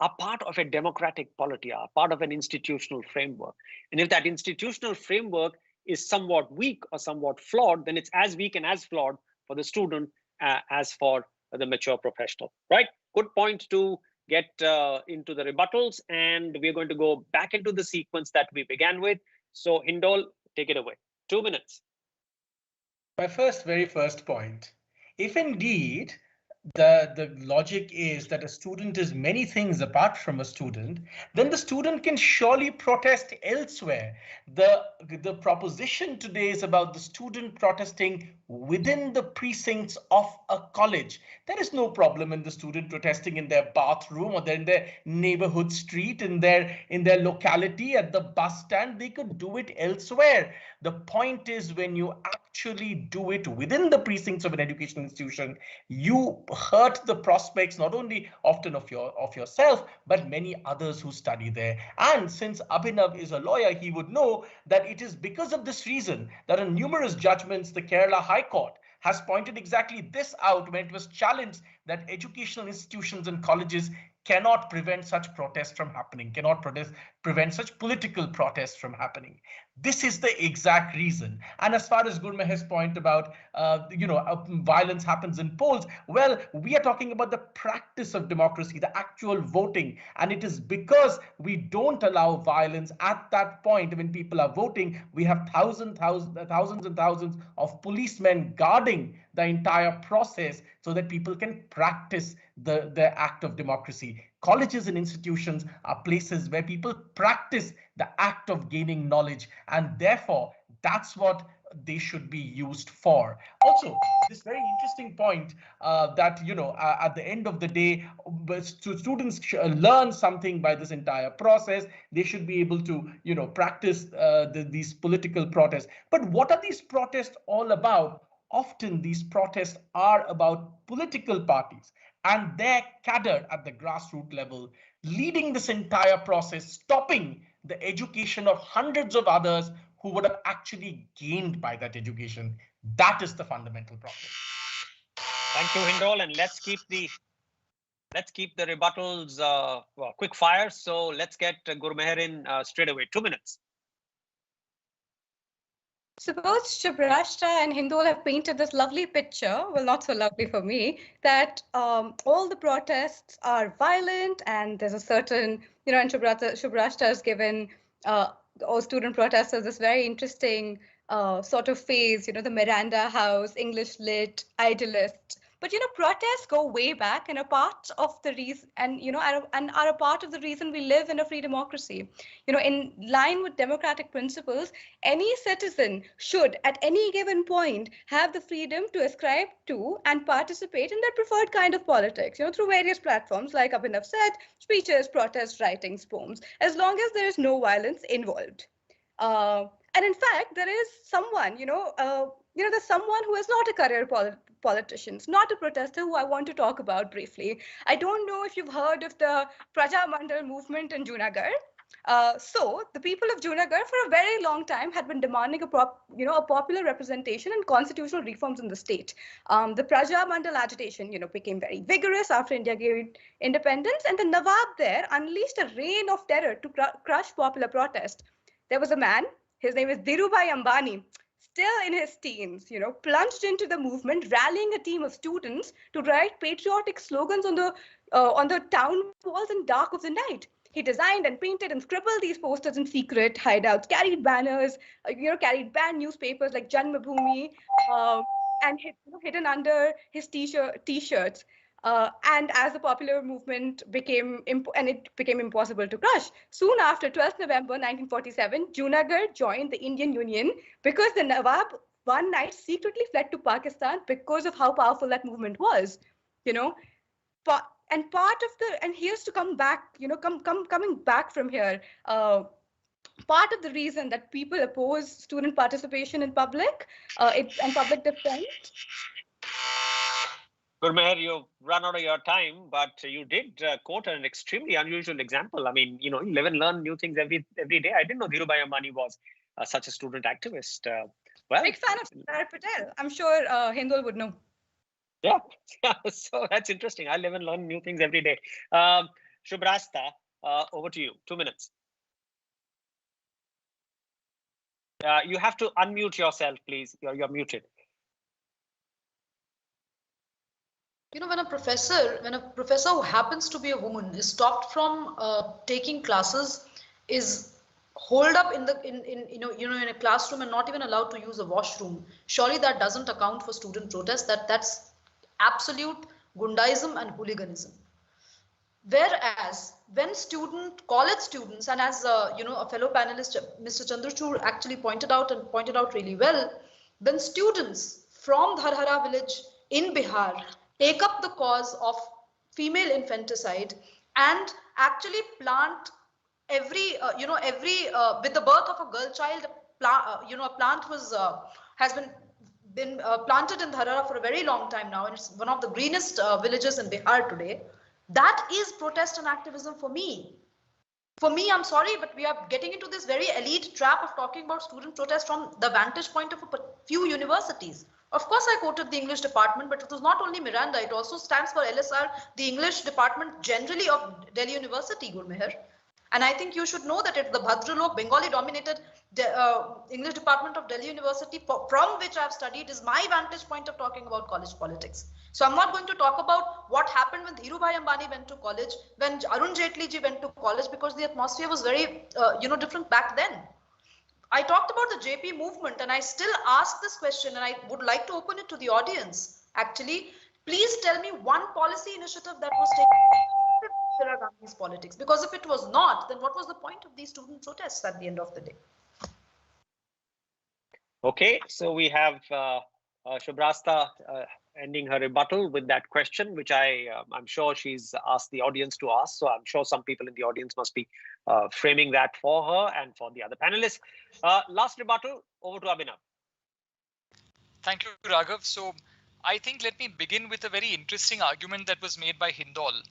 are part of a democratic polity, are part of an institutional framework. And if that institutional framework is somewhat weak or somewhat flawed, then it's as weak and as flawed for the student as for the mature professional, right? Good point to get into the rebuttals, and we're going to go back into the sequence that we began with. So Hindol, take it away. 2 minutes. My very first point, if indeed the logic is that a student is many things apart from a student, then the student can surely protest elsewhere. The proposition today is about the student protesting within the precincts of a college. There is no problem in the student protesting in their bathroom or in their neighborhood street, in their locality, at the bus stand. They could do it elsewhere. The point is, when you actually do it within the precincts of an educational institution, you hurt the prospects not only often of yourself, but many others who study there. And since Abhinav is a lawyer, he would know that it is because of this reason that in numerous judgments, the Kerala High Court has pointed exactly this out when it was challenged that educational institutions and colleges cannot prevent such protests from happening, cannot prevent such political protests from happening. This is the exact reason. And as far as Gurmehar's point about, violence happens in polls, well, we are talking about the practice of democracy, the actual voting. And it is because we don't allow violence at that point when people are voting. We have thousands and thousands of policemen guarding the entire process so that people can practice the act of democracy. Colleges and institutions are places where people practice the act of gaining knowledge, and therefore that's what they should be used for. Also, this very interesting point that, at the end of the day, students learn something by this entire process. They should be able to, practice these political protests. But what are these protests all about? Often these protests are about political parties and their cadre at the grassroots level, leading this entire process, stopping the education of hundreds of others who would have actually gained by that education. That is the fundamental problem. Thank you, Hindol, and let's keep the rebuttals quick fire. So let's get Gurmehar in straight away. 2 minutes. Suppose Shubhrastha and Hindol have painted this lovely picture, well, not so lovely for me, that all the protests are violent and there's a certain, and Shubhrastha has given all student protesters this very interesting sort of phase, the Miranda House, English lit, idealist. But protests go way back and are part of the reason, and are a part of the reason we live in a free democracy. In line with democratic principles, any citizen should, at any given point, have the freedom to ascribe to and participate in their preferred kind of politics. Through various platforms, like Abhinav said, speeches, protests, writings, poems, as long as there is no violence involved. And in fact, there is someone, there's someone who is not a career politician, not a protester, who I want to talk about briefly. I don't know if you've heard of the Prajamandal movement in Junagadh. So the people of Junagadh for a very long time had been demanding a popular representation and constitutional reforms in the state. The Prajamandal agitation, became very vigorous after India gained independence, and the Nawab there unleashed a reign of terror to crush popular protest. There was a man, his name is Dhirubhai Ambani, still in his teens, plunged into the movement, rallying a team of students to write patriotic slogans on the town walls in dark of the night. He designed and painted and scribbled these posters in secret hideouts, carried banners, carried banned newspapers like Janmabhoomi, and hidden under his t-shirts. And as the popular movement became impossible to crush. Soon after 12th November 1947, Junagadh joined the Indian Union because the Nawab one night secretly fled to Pakistan because of how powerful that movement was. And part of and here's to come back, coming back from here. Part of the reason that people oppose student participation in public and public defense. Gurmehar, you've run out of your time, but you did quote an extremely unusual example. I mean, you live and learn new things every day. I didn't know Dhirubhai Ambani was such a student activist. Big fan of Sardar Patel. I'm sure Hindol would know. Yeah, so that's interesting. I live and learn new things every day. Shubhrastha, over to you. 2 minutes. You have to unmute yourself, please. You're muted. When a professor who happens to be a woman is stopped from taking classes, is holed up in a classroom and not even allowed to use a washroom, surely that doesn't account for student protest. That's absolute gundaism and hooliganism. Whereas when college students, and as a fellow panelist, Mr. Chandrachud actually pointed out really well, when students from Dharhara village in Bihar take up the cause of female infanticide and actually plant with the birth of a girl child, a plant has been planted in Dharhara for a very long time now, and it's one of the greenest villages in Bihar today. That is protest and activism for me. For me, I'm sorry, but we are getting into this very elite trap of talking about student protest from the vantage point of a few universities. Of course, I quoted the English department, but it was not only Miranda, it also stands for LSR, the English department generally of Delhi University, Gurmehar. And I think you should know that it's the Bhadralok, Bengali-dominated English department of Delhi University, from which I've studied, is my vantage point of talking about college politics. So I'm not going to talk about what happened when Dhirubhai Ambani went to college, when Arun Jaitley ji went to college, because the atmosphere was very, different back then. I talked about the JP movement, and I still ask this question, and I would like to open it to the audience. Actually, please tell me one policy initiative that was taken in Indira Gandhi's politics. Because if it was not, then what was the point of these student protests at the end of the day? Okay, so we have Shubhrastha ending her rebuttal with that question, which I'm sure she's asked the audience to ask. So I'm sure some people in the audience must be framing that for her and for the other panelists. Last rebuttal, over to Abhinav. Thank you, Raghav. So I think let me begin with a very interesting argument that was made by Hindol.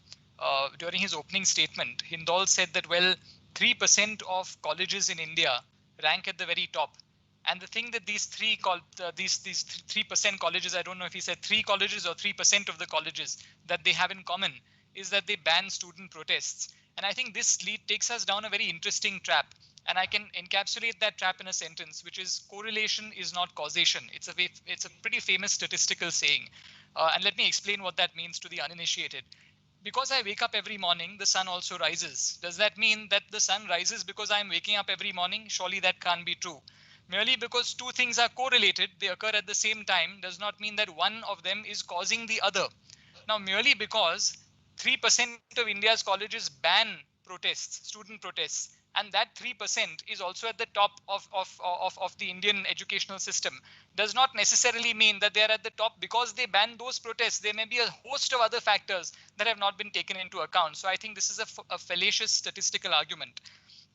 During his opening statement, Hindol said that, well, 3% of colleges in India rank at the very top. And the thing that these 3% colleges, I don't know if he said 3 colleges or 3% of the colleges that they have in common, is that they ban student protests. And I think this takes us down a very interesting trap. And I can encapsulate that trap in a sentence, which is correlation is not causation. It's a pretty famous statistical saying. And let me explain what that means to the uninitiated. Because I wake up every morning, the sun also rises. Does that mean that the sun rises because I'm waking up every morning? Surely that can't be true. Merely because two things are correlated, they occur at the same time, does not mean that one of them is causing the other. Now, merely because 3% of India's colleges ban protests, student protests, and that 3% is also at the top of the Indian educational system, does not necessarily mean that they are at the top because they ban those protests. There may be a host of other factors that have not been taken into account. So I think this is a fallacious statistical argument.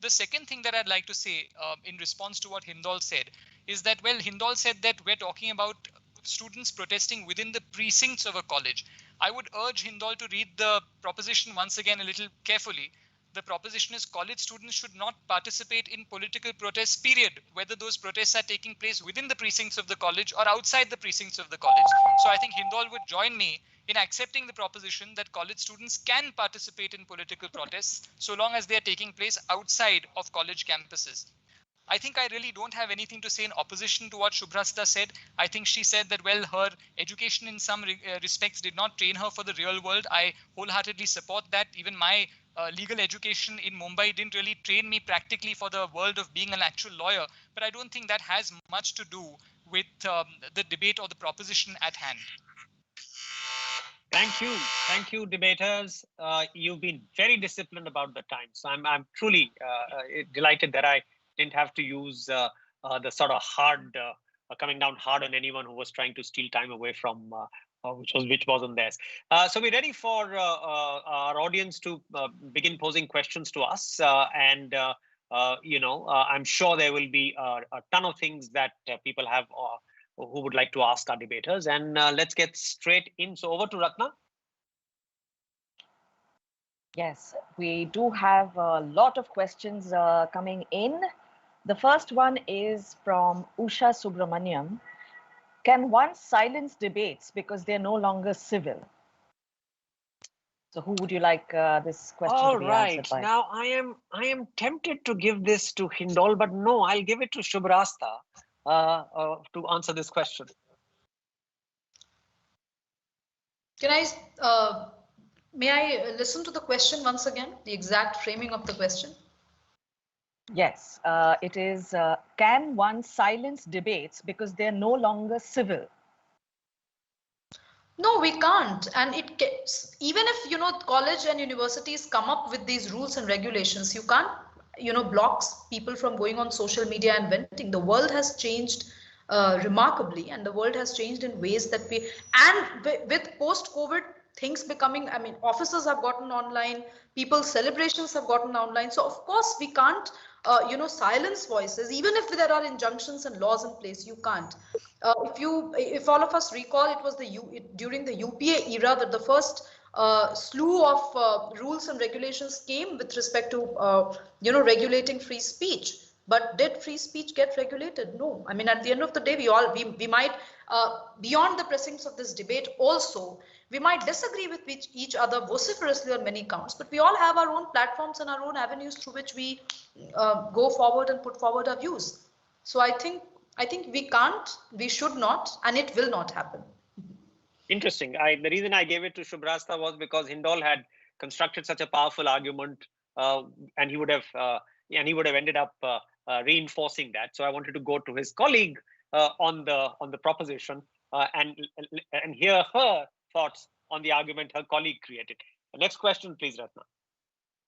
The second thing that I'd like to say in response to what Hindol said is that, well, Hindol said that we're talking about students protesting within the precincts of a college. I would urge Hindol to read the proposition once again a little carefully. The proposition is college students should not participate in political protests, period, whether those protests are taking place within the precincts of the college or outside the precincts of the college. So I think Hindol would join me in accepting the proposition that college students can participate in political protests so long as they are taking place outside of college campuses. I think I really don't have anything to say in opposition to what Shubhrastha said. I think she said that, well, her education in some respects did not train her for the real world. I wholeheartedly support that. Even my legal education in Mumbai didn't really train me practically for the world of being an actual lawyer. But I don't think that has much to do with the debate or the proposition at hand. Thank you, debaters. You've been very disciplined about the time, so I'm truly delighted that I didn't have to use the sort of hard coming down hard on anyone who was trying to steal time away from which wasn't theirs. So we're ready for our audience to begin posing questions to us, and I'm sure there will be a ton of things that people have. Who would like to ask our debaters, and let's get straight in. So over to Ratna. Yes, we do have a lot of questions coming in. The first one is from Usha Subramaniam. Can one silence debates because they're no longer civil? So who would you like this question to be answered by? Now I am tempted to give this to Hindol, but no, I'll give it to Shubhrastha to answer this question. May I listen to the question once again, the exact framing of the question? Yes, it is, can one silence debates because they're no longer civil? No, we can't. And even if, college and universities come up with these rules and regulations, you can't, block people from going on social media and venting. The world has changed remarkably, and the world has changed in ways that with post-COVID, things becoming, offices have gotten online, people's celebrations have gotten online. So of course we can't, silence voices, even if there are injunctions and laws in place, you can't. If all of us recall, it was during the UPA era that the first slew of rules and regulations came with respect to, regulating free speech. But did free speech get regulated? No. At the end of the day, we might, beyond the pressings of this debate also, we might disagree with each other vociferously on many counts, but we all have our own platforms and our own avenues through which we go forward and put forward our views. So I think we can't, we should not, and it will not happen. Interesting. The reason I gave it to Shubhrastha was because Hindol had constructed such a powerful argument, and he would have ended up reinforcing that. So I wanted to go to his colleague on the proposition and hear her thoughts on the argument her colleague created. The next question, please, Ratna.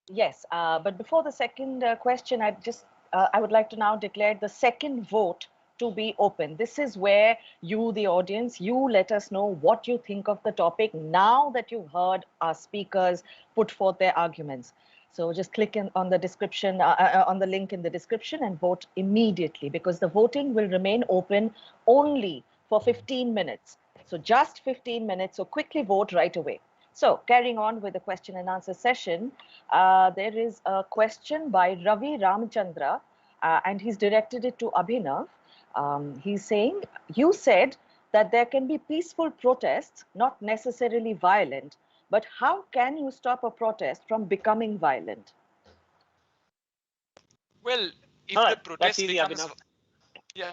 Yes, but before the second question, I would like to now declare the second vote to be open. This is where you, the audience, you let us know what you think of the topic now that you've heard our speakers put forth their arguments. So just click on the description, on the link in the description, and vote immediately, because the voting will remain open only for 15 minutes. So just 15 minutes, so quickly vote right away. So carrying on with the question and answer session, there is a question by Ravi Ramchandra, and he's directed it to Abhinav. He's saying, you said that there can be peaceful protests, not necessarily violent, but how can you stop a protest from becoming violent? Well, if the protest becomes... Yeah.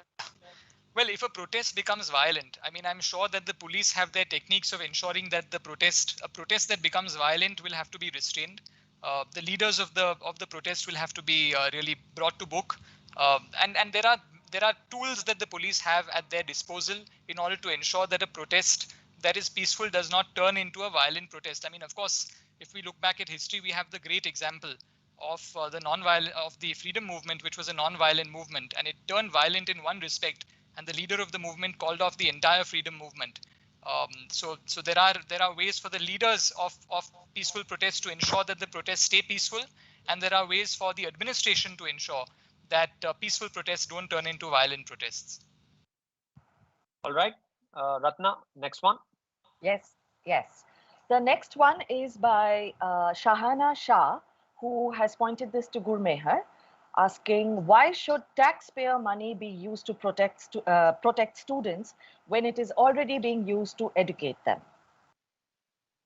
Well, if a protest becomes violent, I'm sure that the police have their techniques of ensuring that a protest that becomes violent will have to be restrained. The leaders of the protest will have to be really brought to book. And there are tools that the police have at their disposal in order to ensure that a protest that is peaceful does not turn into a violent protest. Of course, if we look back at history, we have the great example of the freedom movement, which was a non-violent movement, and it turned violent in one respect, and the leader of the movement called off the entire freedom movement. So there are ways for the leaders of peaceful protests to ensure that the protests stay peaceful, and there are ways for the administration to ensure that peaceful protests don't turn into violent protests. All right, Ratna, next one. Yes. The next one is by Shahana Shah, who has pointed this to Gurmehar, asking, why should taxpayer money be used to protect students when it is already being used to educate them?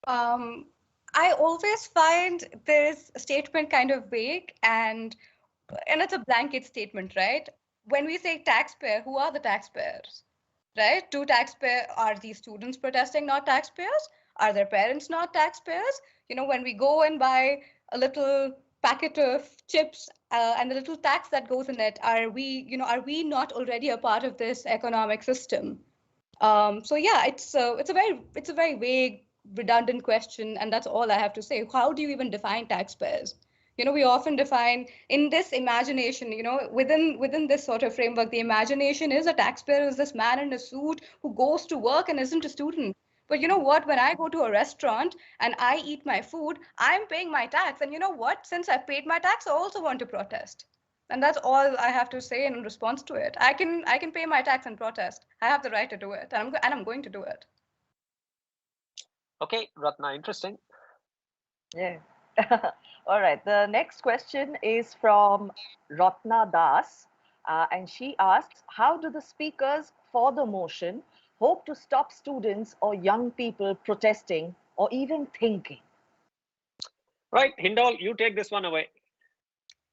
I always find this statement kind of vague, and and it's a blanket statement, right? When we say taxpayer, who are the taxpayers? Right? Do taxpayer, are these students protesting not taxpayers? Are their parents not taxpayers? When we go and buy a little packet of chips and the little tax that goes in it, are we not already a part of this economic system? So yeah, it's a very vague, redundant question, and that's all I have to say. How do you even define taxpayers? We often define in this imagination, within this sort of framework, the imagination is a taxpayer is this man in a suit who goes to work and isn't a student. But you know what? When I go to a restaurant and I eat my food, I'm paying my tax. And you know what? Since I paid my tax, I also want to protest. And that's all I have to say in response to it. I can pay my tax and protest. I have the right to do it, and I'm going to do it. Okay, Ratna, interesting. Yeah. All right. The next question is from Ratna Das, and she asks, how do the speakers for the motion hope to stop students or young people protesting or even thinking? Right, Hindol, you take this one away.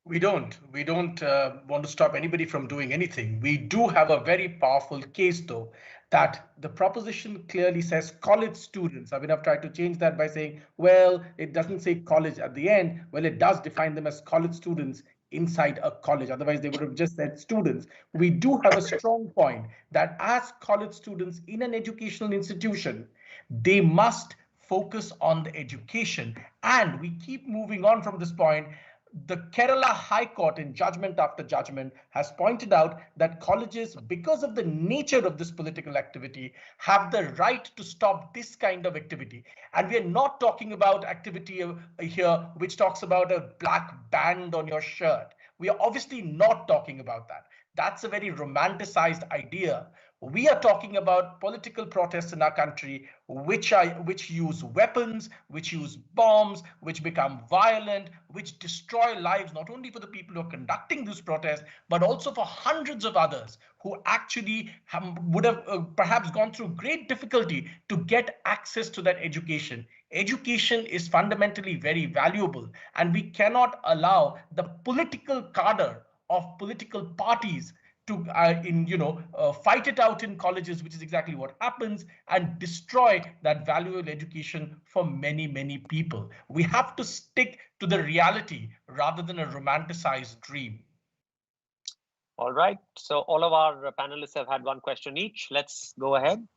We don't want to stop anybody from doing anything. We do have a very powerful case, though, that the proposition clearly says college students. I mean, I've tried to change that by saying, well, it doesn't say college at the end. Well, it does define them as college students inside a college. Otherwise, they would have just said students. We do have a strong point that as college students in an educational institution, they must focus on the education. And we keep moving on from this point. The Kerala High Court, in judgment after judgment, has pointed out that colleges, because of the nature of this political activity, have the right to stop this kind of activity. And we are not talking about activity here which talks about a black band on your shirt. We are obviously not talking about that. That's a very romanticized idea. We are talking about political protests in our country which use weapons, which use bombs, which become violent, which destroy lives not only for the people who are conducting this protest, but also for hundreds of others who actually would have perhaps gone through great difficulty to get access to that education. Education is fundamentally very valuable, and we cannot allow the political cadre of political parties to fight it out in colleges, which is exactly what happens, and destroy that valuable education for many people. We have to stick to the reality rather than a romanticized dream. All right, so all of our panelists have had one question each. Let's go ahead.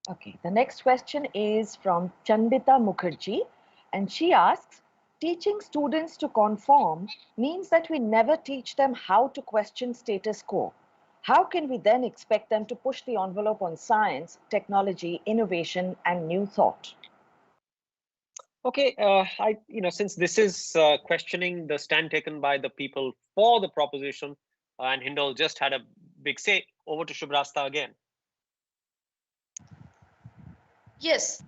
Okay, the next question is from Chandita Mukherjee, and she asks, teaching students to conform means that we never teach them how to question status quo. How can we then expect them to push the envelope on science, technology, innovation, and new thought? Okay, since this is questioning the stand taken by the people for the proposition, and Hindol just had a big say, over to Shubhrastha again. Yes.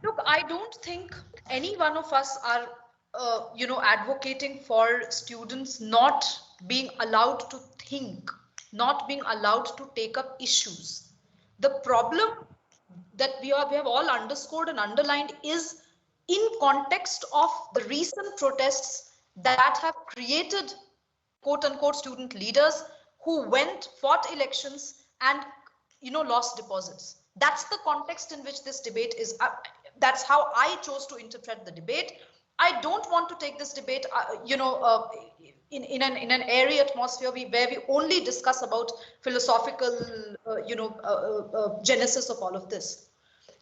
Look, I don't think any one of us are, advocating for students not being allowed to think, not being allowed to take up issues. The problem that we have all underscored and underlined is in context of the recent protests that have created quote unquote student leaders who fought elections and lost deposits. That's the context in which this debate is. That's how I chose to interpret the debate. I don't want to take this debate, in an airy atmosphere where we only discuss about philosophical, genesis of all of this.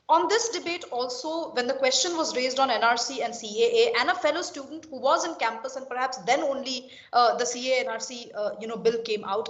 On this debate also, when the question was raised on NRC and CAA, and a fellow student who was in campus, and perhaps then only the CAA NRC bill came out,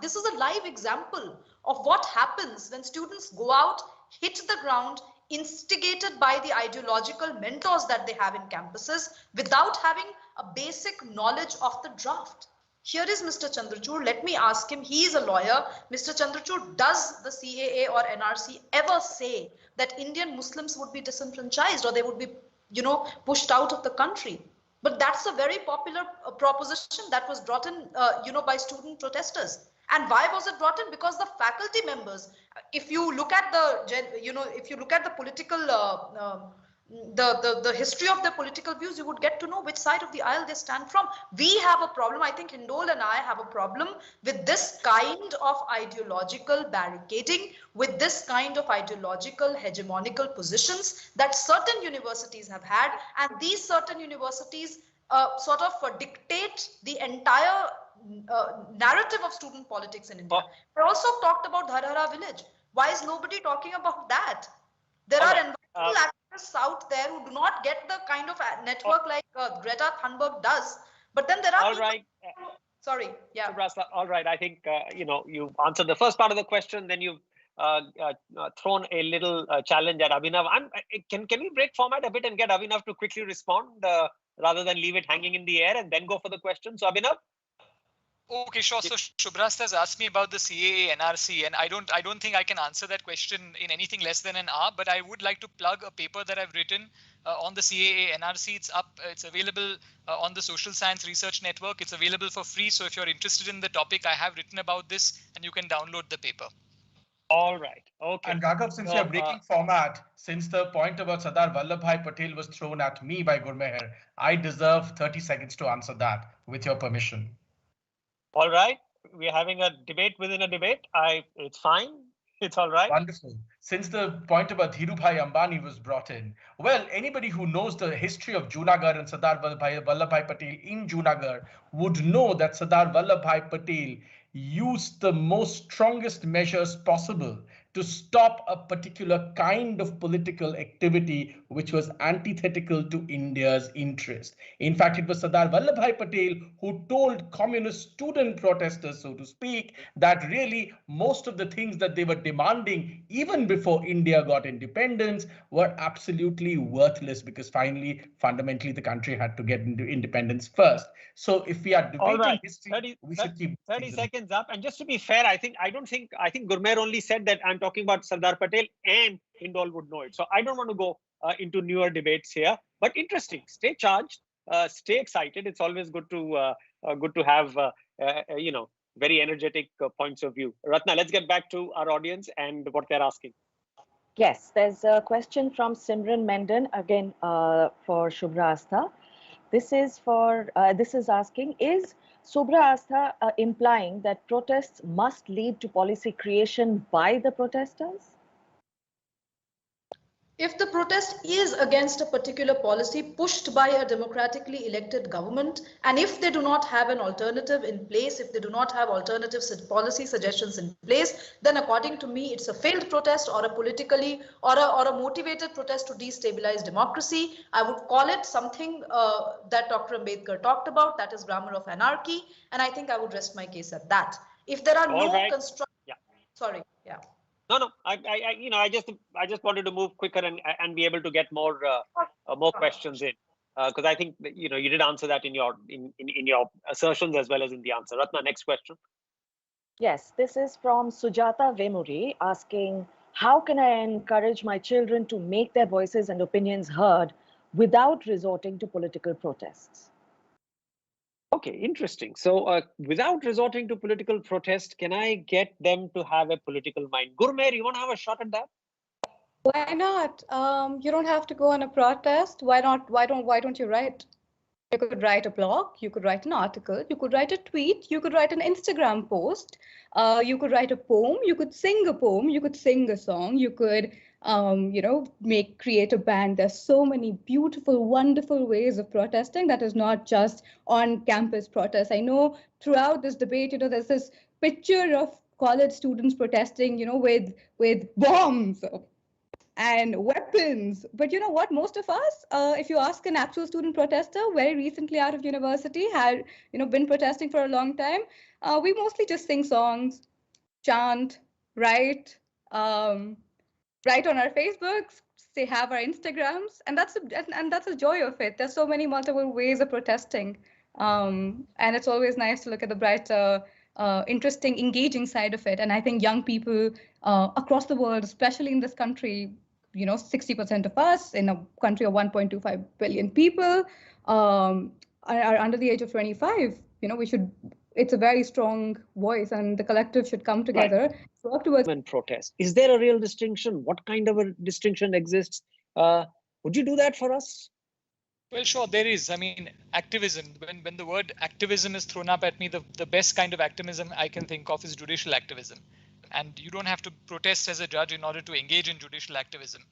this is a live example of what happens when students go out, hit the ground, instigated by the ideological mentors that they have in campuses, without having a basic knowledge of the draft. Here is Mr. Chandrachud. Let me ask him. He is a lawyer. Mr. Chandrachud, does the CAA or NRC ever say that Indian Muslims would be disenfranchised or they would be, pushed out of the country? But that's a very popular proposition that was brought in, by student protesters. And why was it brought in? Because the faculty members, if you look at the, if you look at the political, the history of their political views, you would get to know which side of the aisle they stand from. We have a problem. I think Hindol and I have a problem with this kind of ideological barricading, with this kind of ideological hegemonical positions that certain universities have had, and these certain universities sort of dictate the entire narrative of student politics in India. I also talked about Dharhara village. Why is nobody talking about that? There are environmental activists out there who do not get the kind of network like Greta Thunberg does. But then there are all people right. Sorry, yeah. Shubhrastha, all right. I think you've answered the first part of the question. Then you've thrown a little challenge at Abhinav. Can we break format a bit and get Abhinav to quickly respond rather than leave it hanging in the air and then go for the question? So Abhinav. Okay, sure. So Shubhrastha has asked me about the CAA NRC, and I don't think I can answer that question in anything less than an hour. But I would like to plug a paper that I've written on the CAA NRC. It's up. It's available on the Social Science Research Network. It's available for free. So if you're interested in the topic, I have written about this, and you can download the paper. All right. Okay. And Raghav, since you're breaking format, since the point about Sardar Vallabhbhai Patel was thrown at me by Gurmehar, I deserve 30 seconds to answer that, with your permission. All right. We're having a debate within a debate. It's fine. It's all right. Wonderful. Since the point about Dhirubhai Ambani was brought in, well, anybody who knows the history of Junagadh and Sardar Vallabhbhai Patel in Junagadh would know that Sardar Vallabhbhai Patel used the most strongest measures possible to stop a particular kind of political activity which was antithetical to India's interest. In fact, it was Sardar Vallabhbhai Patel who told communist student protesters, so to speak, that really most of the things that they were demanding even before India got independence were absolutely worthless, because fundamentally, the country had to get into independence first. So if we are debating history, we should keep 30 seconds up. And just to be fair, I think Gurmehar only said that I'm talking about Sardar Patel and Hindol would know it. So I don't want to go into newer debates here, but interesting. Stay charged, stay excited. It's always good to have very energetic points of view. Ratna, let's get back to our audience and what they're asking. Yes, there's a question from Simran Mendon again for Shubhrastha. This is asking, is Shubhrastha implying that protests must lead to policy creation by the protesters? If the protest is against a particular policy pushed by a democratically elected government, and if they do not have an alternative in place, if they do not have alternative policy suggestions in place, then according to me, it's a failed protest or a politically or a motivated protest to destabilize democracy. I would call it something that Dr. Ambedkar talked about, that is grammar of anarchy, and I think I would rest my case at that. If there are sorry, yeah. No. I just wanted to move quicker and be able to get more questions in, because I think you did answer that in your assertions as well as in the answer. Ratna, next question. Yes, this is from Sujata Vemuri asking, how can I encourage my children to make their voices and opinions heard without resorting to political protests? Okay, interesting. So without resorting to political protest, can I get them to have a political mind? Gurmehar, you want to have a shot at that? Why not? You don't have to go on a protest. Why not? Why don't you write? You could write a blog, you could write an article, you could write a tweet, you could write an Instagram post, you could write a poem, you could sing a poem, you could sing a song, you could create a band. There's so many beautiful, wonderful ways of protesting that is not just on campus protests. I know throughout this debate, there's this picture of college students protesting, with bombs and weapons. But you know what? Most of us, if you ask an actual student protester, very recently out of university, had been protesting for a long time, we mostly just sing songs, chant, write on our Facebooks, have our Instagrams, and that's the joy of it. There's so many multiple ways of protesting, and it's always nice to look at the brighter, interesting, engaging side of it. And I think young people across the world, especially in this country, 60% of us in a country of 1.25 billion people are under the age of 25. It's a very strong voice, and the collective should come together to work towards protest. Is there a real distinction? What kind of a distinction exists Would you do that for us? Well, sure, there is. I mean, activism, when the word activism is thrown up at me, the best kind of activism I can think of is judicial activism. And you don't have to protest as a judge in order to engage in judicial activism.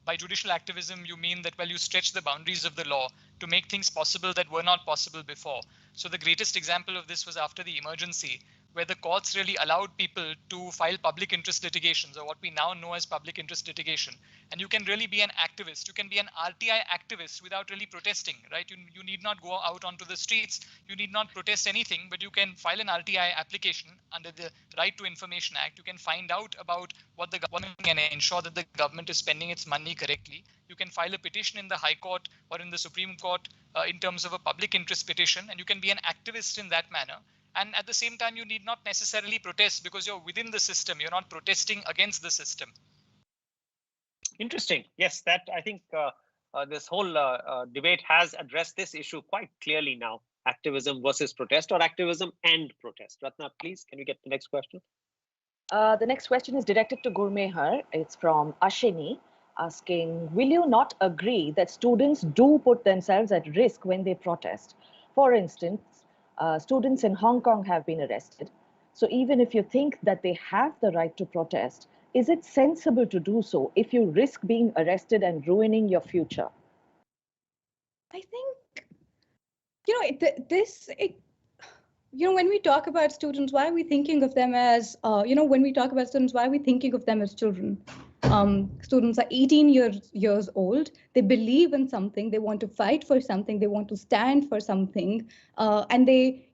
By judicial activism, you mean that, well, you stretch the boundaries of the law to make things possible that were not possible before. So the greatest example of this was after the emergency, where the courts really allowed people to file public interest litigations, or what we now know as public interest litigation. And you can really be an activist. You can be an RTI activist without really protesting, right? You need not go out onto the streets. You need not protest anything, but you can file an RTI application under the Right to Information Act. You can find out about what the government can ensure that the government is spending its money correctly. You can file a petition in the High Court or in the Supreme Court in terms of a public interest petition, and you can be an activist in that manner. And at the same time, you need not necessarily protest because you're within the system. You're not protesting against the system. Interesting. Yes, that I think this whole debate has addressed this issue quite clearly now. Activism versus protest, or activism and protest. Ratna, please, can we get the next question? The next question is directed to Gurmehar. It's from Ashini, asking, will you not agree that students do put themselves at risk when they protest? For instance, students in Hong Kong have been arrested. So even if you think that they have the right to protest, is it sensible to do so if you risk being arrested and ruining your future? I think, when we talk about students, why are we thinking of them as, when we talk about students, why are we thinking of them as children? Students are 18 years old. They believe in something. They want to fight for something. They want to stand for something. And they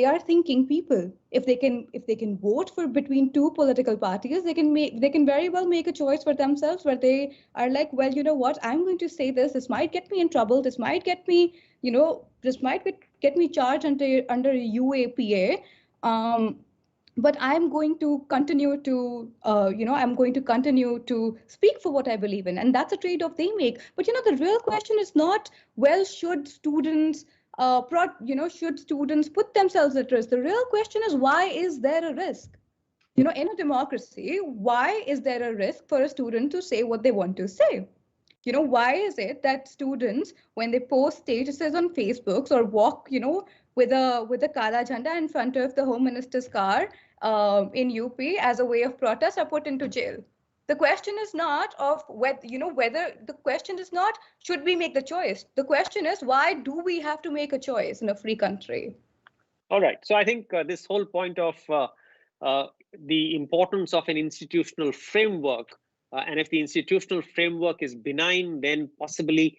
are thinking people. If they can vote for between two political parties, they can very well make a choice for themselves where they are like, well, you know what? I'm going to say this. This might get me in trouble. This might get me, this might get me charged under UAPA. But I'm going to continue to, I'm going to continue to speak for what I believe in, and that's a trade-off they make. But the real question is not, well, should students, should students put themselves at risk? The real question is, why is there a risk? In a democracy, why is there a risk for a student to say what they want to say? Why is it that students, when they post statuses on Facebooks or walk, with a Kala Jhanda in front of the Home Minister's car in UP as a way of protest, are put into jail? The question is not of whether the question is not, should we make the choice? The question is, why do we have to make a choice in a free country? All right. So I think this whole point of the importance of an institutional framework, and if the institutional framework is benign, then possibly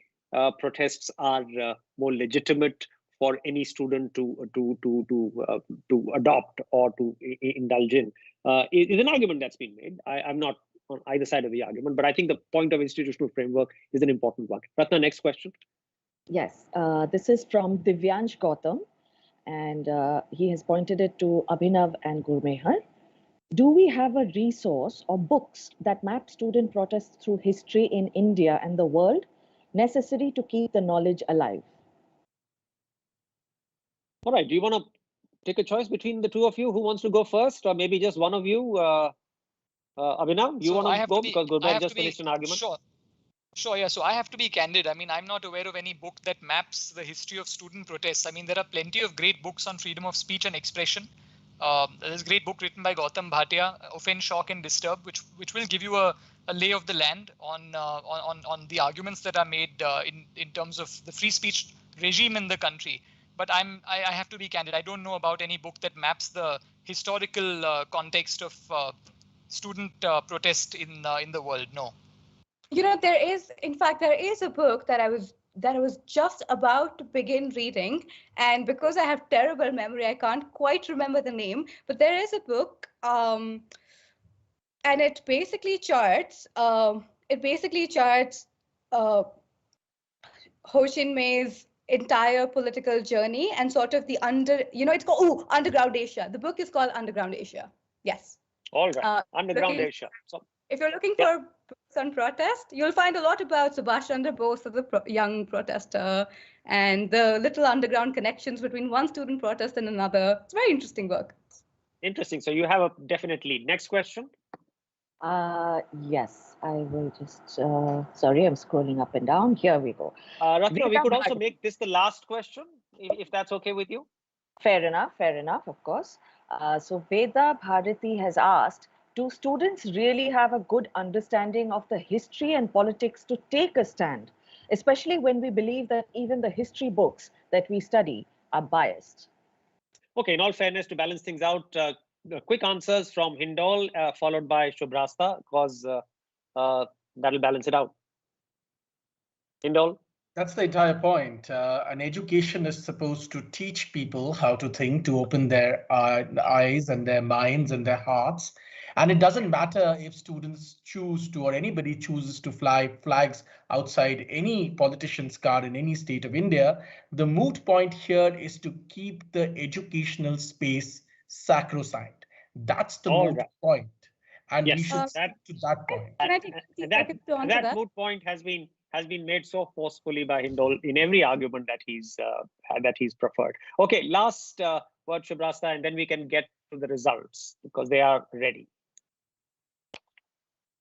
protests are more legitimate for any student to adopt or to indulge in. Is an argument that's been made. I'm not on either side of the argument, but I think the point of institutional framework is an important one. Ratna, next question. Yes, this is from Divyansh Gautam, and he has pointed it to Abhinav and Gurmehar. Do we have a resource or books that map student protests through history in India and the world, necessary to keep the knowledge alive? All right, do you want to take a choice between the two of you? Who wants to go first, or maybe just one of you? Abhinav, you want to go because Gurmehar just finished an argument? Sure, yeah. So I have to be candid. I mean, I'm not aware of any book that maps the history of student protests. I mean, there are plenty of great books on freedom of speech and expression. There's a great book written by Gautam Bhatia, Offend, Shock and Disturb, which will give you a lay of the land on the arguments that are made in terms of the free speech regime in the country. But I have to be candid. I don't know about any book that maps the historical context of student protest in the world. No. There is a book that I was just about to begin reading, and because I have terrible memory, I can't quite remember the name, but there is a book, and it basically charts Ho Chi Minh's entire political journey and sort of it's called Underground Asia. The book is called Underground Asia. Yes. All right. Underground Asia. So if you're looking for books on protest, you'll find a lot about Subhash Chandra Bose as a young protester and the little underground connections between one student protest and another. It's a very interesting book. Interesting. So you have a definitely. Next question. Yes, I will just, sorry, I'm scrolling up and down. Here we go. Ratna, we Veda could also Bharati. make this the last question, if that's okay with you. Fair enough, of course. So Veda Bharati has asked, do students really have a good understanding of the history and politics to take a stand, especially when we believe that even the history books that we study are biased? Okay, in all fairness, to balance things out, the quick answers from Hindol, followed by Shubhrastha, because that'll balance it out. Hindol? That's the entire point. An education is supposed to teach people how to think, to open their eyes and their minds and their hearts. And it doesn't matter if students choose to, or anybody chooses to fly flags outside any politician's car in any state of India. The moot point here is to keep the educational space sacrosanct. That's the All moot right. point. And we Yes, should stick to that point. Can I take 60 seconds to answer that? moot point has been made so forcefully by Hindol in every argument that he's preferred. Okay, last word, Shubhrastha, and then we can get to the results because they are ready.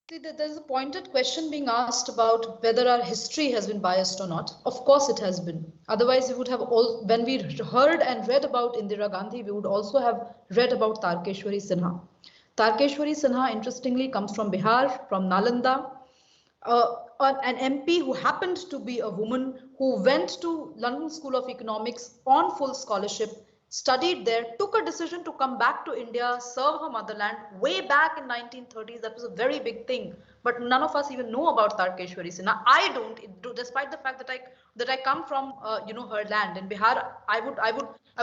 See, there's a pointed question being asked about whether our history has been biased or not. Of course it has been. Otherwise, we would have all, when we heard and read about Indira Gandhi, we would also have read about Tarkeshwari Sinha. Tarkeshwari Sinha, interestingly, comes from Bihar, from Nalanda. An MP who happened to be a woman who went to London School of Economics on full scholarship, studied there, took a decision to come back to India, serve her motherland way back in 1930s. That was a very big thing. But none of us even know about Tarkeshwari Sinha. I don't, despite the fact that I come from her land in Bihar. I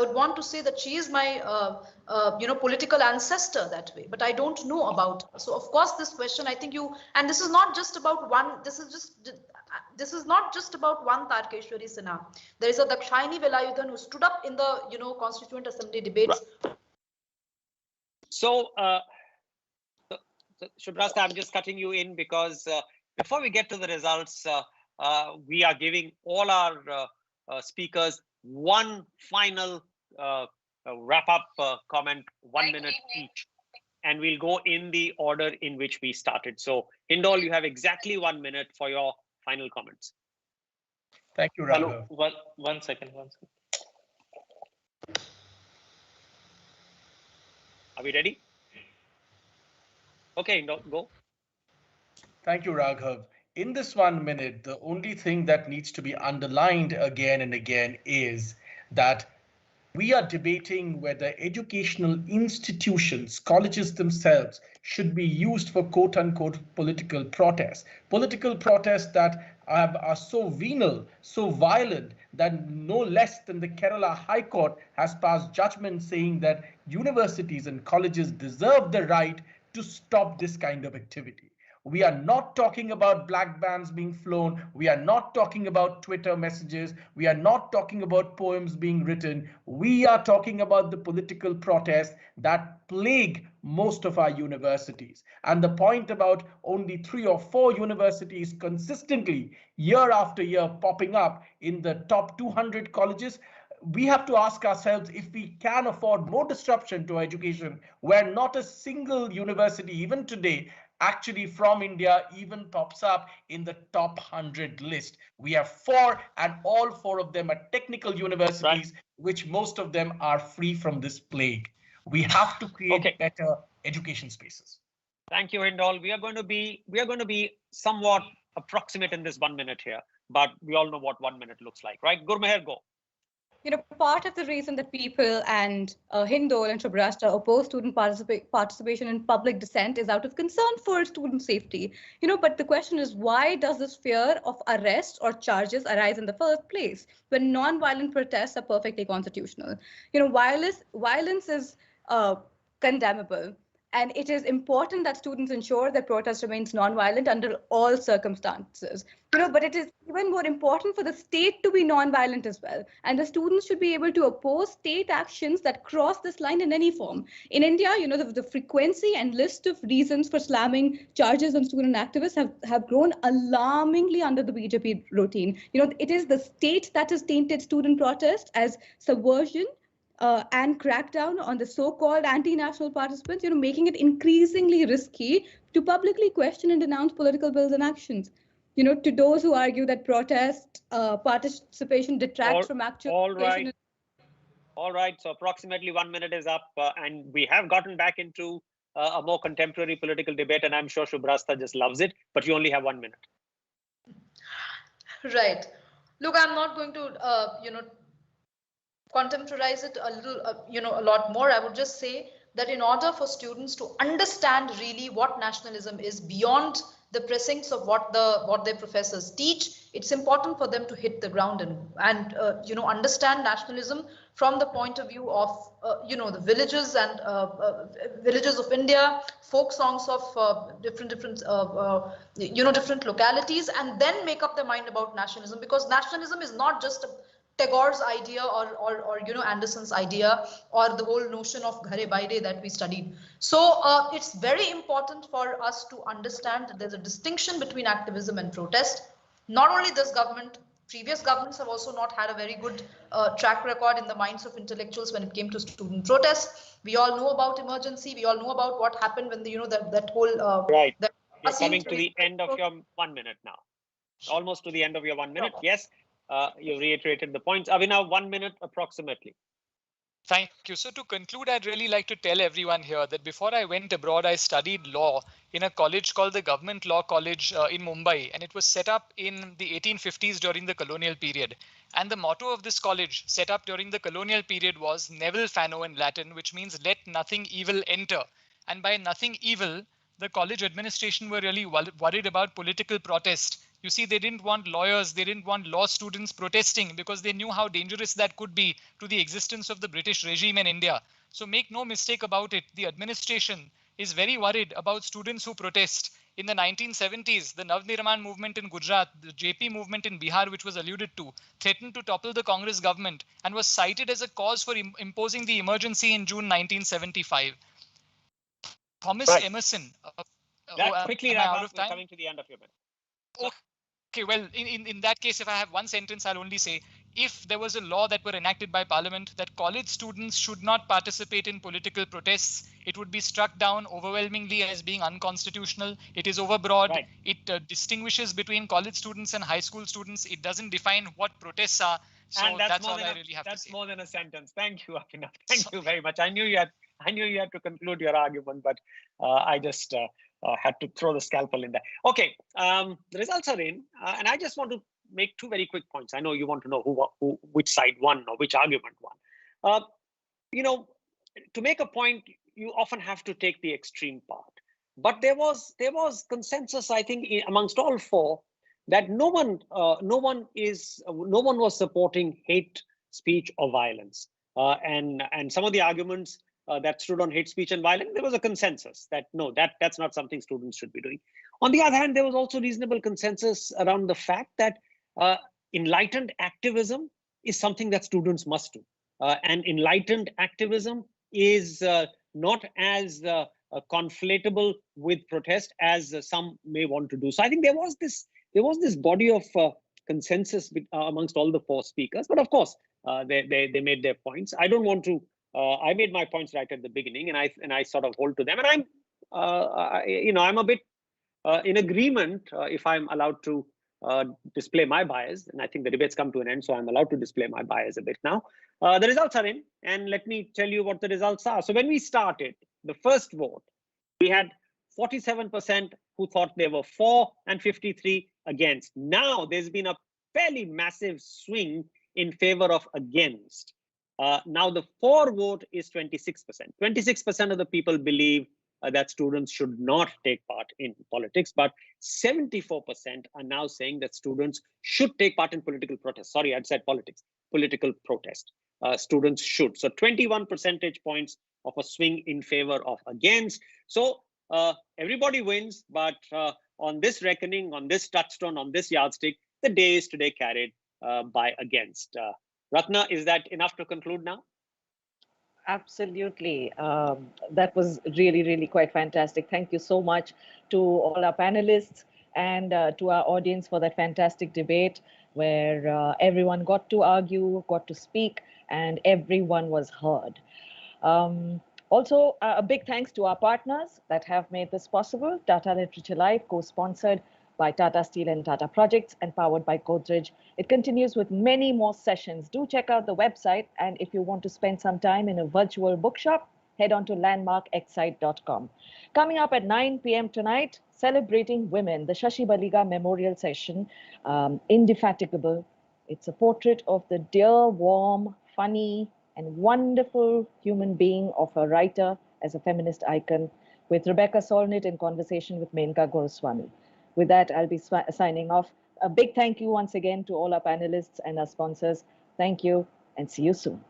would want to say that she is my political ancestor that way. But I don't know about her. So of course this question, I think and this is not just about one. This is not just about one Tarkeshwari Sinha. There is a Dakshayani Velayudhan who stood up in the Constituent Assembly debates. So, Shubhrastha, I'm just cutting you in because before we get to the results, we are giving all our speakers one final wrap-up comment, 1 minute each, and we'll go in the order in which we started. So, Hindol, you have exactly 1 minute for your final comments. Thank you, Raghav. One second. Are we ready? Okay, Hindol, go. Thank you, Raghav. In this 1 minute, the only thing that needs to be underlined again and again is that we are debating whether educational institutions, colleges themselves, should be used for quote unquote political protests that are so venal, so violent that no less than the Kerala High Court has passed judgment saying that universities and colleges deserve the right to stop this kind of activity. We are not talking about black bands being flown. We are not talking about Twitter messages. We are not talking about poems being written. We are talking about the political protests that plague most of our universities. And the point about only 3 or 4 universities consistently, year after year, popping up in the top 200 colleges, we have to ask ourselves if we can afford more disruption to education, where not a single university, even today, actually from India even pops up in the top 100 list. We have 4 and all 4 of them are technical universities, right, which most of them are free from this plague. We have to create better education spaces. Thank you, Hindol. We are going to be somewhat approximate in this 1 minute here, but we all know what 1 minute looks like, right? Gurmehar, go. Part of the reason that people and Hindol and Shubhrastha oppose student participation in public dissent is out of concern for student safety. But the question is, why does this fear of arrest or charges arise in the first place when non-violent protests are perfectly constitutional? Violence is condemnable. And it is important that students ensure that protest remains non-violent under all circumstances. But it is even more important for the state to be non-violent as well. And the students should be able to oppose state actions that cross this line in any form. In India, the frequency and list of reasons for slamming charges on student activists have grown alarmingly under the BJP routine. It is the state that has tainted student protest as subversion, and crack down on the so-called anti-national participants, making it increasingly risky to publicly question and denounce political bills and actions. To those who argue that protest participation detracts from actual all education. right. All right. So approximately 1 minute is up, and we have gotten back into a more contemporary political debate, and I'm sure Shubhrastha just loves it, but you only have 1 minute. Right. Look, I'm not going to, contemporize it a little, a lot more. I would just say that in order for students to understand really what nationalism is beyond the precincts of what their professors teach, it's important for them to hit the ground and understand nationalism from the point of view of the villages and villages of India, folk songs of different localities, and then make up their mind about nationalism, because nationalism is not just Tagore's idea or Anderson's idea, or the whole notion of Ghare Baire that we studied. So it's very important for us to understand that there's a distinction between activism and protest. Not only this government, previous governments have also not had a very good track record in the minds of intellectuals when it came to student protests. We all know about emergency. We all know about what happened when that whole right. You're coming to the end of your 1 minute now. Almost to the end of your 1 minute. Yes. You reiterated the points. Abhinav, 1 minute approximately. Thank you. So to conclude, I'd really like to tell everyone here that before I went abroad, I studied law in a college called the Government Law College in Mumbai, and it was set up in the 1850s during the colonial period. And the motto of this college, set up during the colonial period, was Nevil Fano in Latin, which means let nothing evil enter. And by nothing evil, the college administration were really worried about political protest. You see, they didn't want lawyers, they didn't want law students protesting because they knew how dangerous that could be to the existence of the British regime in India. So make no mistake about it, the administration is very worried about students who protest. In the 1970s, the Navnirman movement in Gujarat, the JP movement in Bihar, which was alluded to, threatened to topple the Congress government and was cited as a cause for imposing the emergency in June 1975. Thomas Emerson. Quickly, Raghav, we're coming to the end of your minute. Okay, well, in that case, if I have one sentence, I'll only say, if there was a law that were enacted by Parliament that college students should not participate in political protests, it would be struck down overwhelmingly as being unconstitutional. It is overbroad. Right. It distinguishes between college students and high school students. It doesn't define what protests are. So and that's all I really have to say. That's more than a sentence. Thank you, Abhinav. Thank you very much. I knew you had to conclude your argument, but I just had to throw the scalpel in there. Okay, the results are in, and I just want to make two very quick points. I know you want to know which side won or which argument won. To make a point, you often have to take the extreme part. But there was consensus, I think, amongst all four, that no one was supporting hate speech or violence, and some of the arguments that stood on hate speech and violence, there was a consensus that no, that's not something students should be doing. On the other hand, there was also reasonable consensus around the fact that enlightened activism is something that students must do, and enlightened activism is not as conflatable with protest as some may want to do. So I think there was this body of consensus amongst all the four speakers. But of course, they made their points. I don't want to. I made my points right at the beginning, and I sort of hold to them. And I'm a bit in agreement, if I'm allowed to display my bias. And I think the debate's come to an end, so I'm allowed to display my bias a bit now. The results are in, and let me tell you what the results are. So when we started the first vote, we had 47% who thought they were for and 53 against. Now there's been a fairly massive swing in favor of against. Now the for vote is 26%. 26% of the people believe that students should not take part in politics, but 74% are now saying that students should take part in political protest. Sorry, I'd said politics, political protest. Students should. So 21 percentage points of a swing in favor of against. So everybody wins, but on this reckoning, on this touchstone, on this yardstick, the day is today carried by against. Ratna, is that enough to conclude now? Absolutely. That was really, really quite fantastic. Thank you so much to all our panelists and to our audience for that fantastic debate. where everyone got to argue, got to speak, and everyone was heard. Also, a big thanks to our partners that have made this possible. Tata Literature Live, co-sponsored by Tata Steel and Tata Projects and powered by Godrej. It continues with many more sessions. Do check out the website, and if you want to spend some time in a virtual bookshop, head on to landmarkexcite.com. Coming up at 9 p.m. tonight, celebrating women, the Shashi Baliga Memorial Session, Indefatigable. It's a portrait of the dear, warm, funny, and wonderful human being of a writer as a feminist icon, with Rebecca Solnit in conversation with Menka Goswami. With that, I'll be signing off. A big thank you once again to all our panelists and our sponsors. Thank you, and see you soon.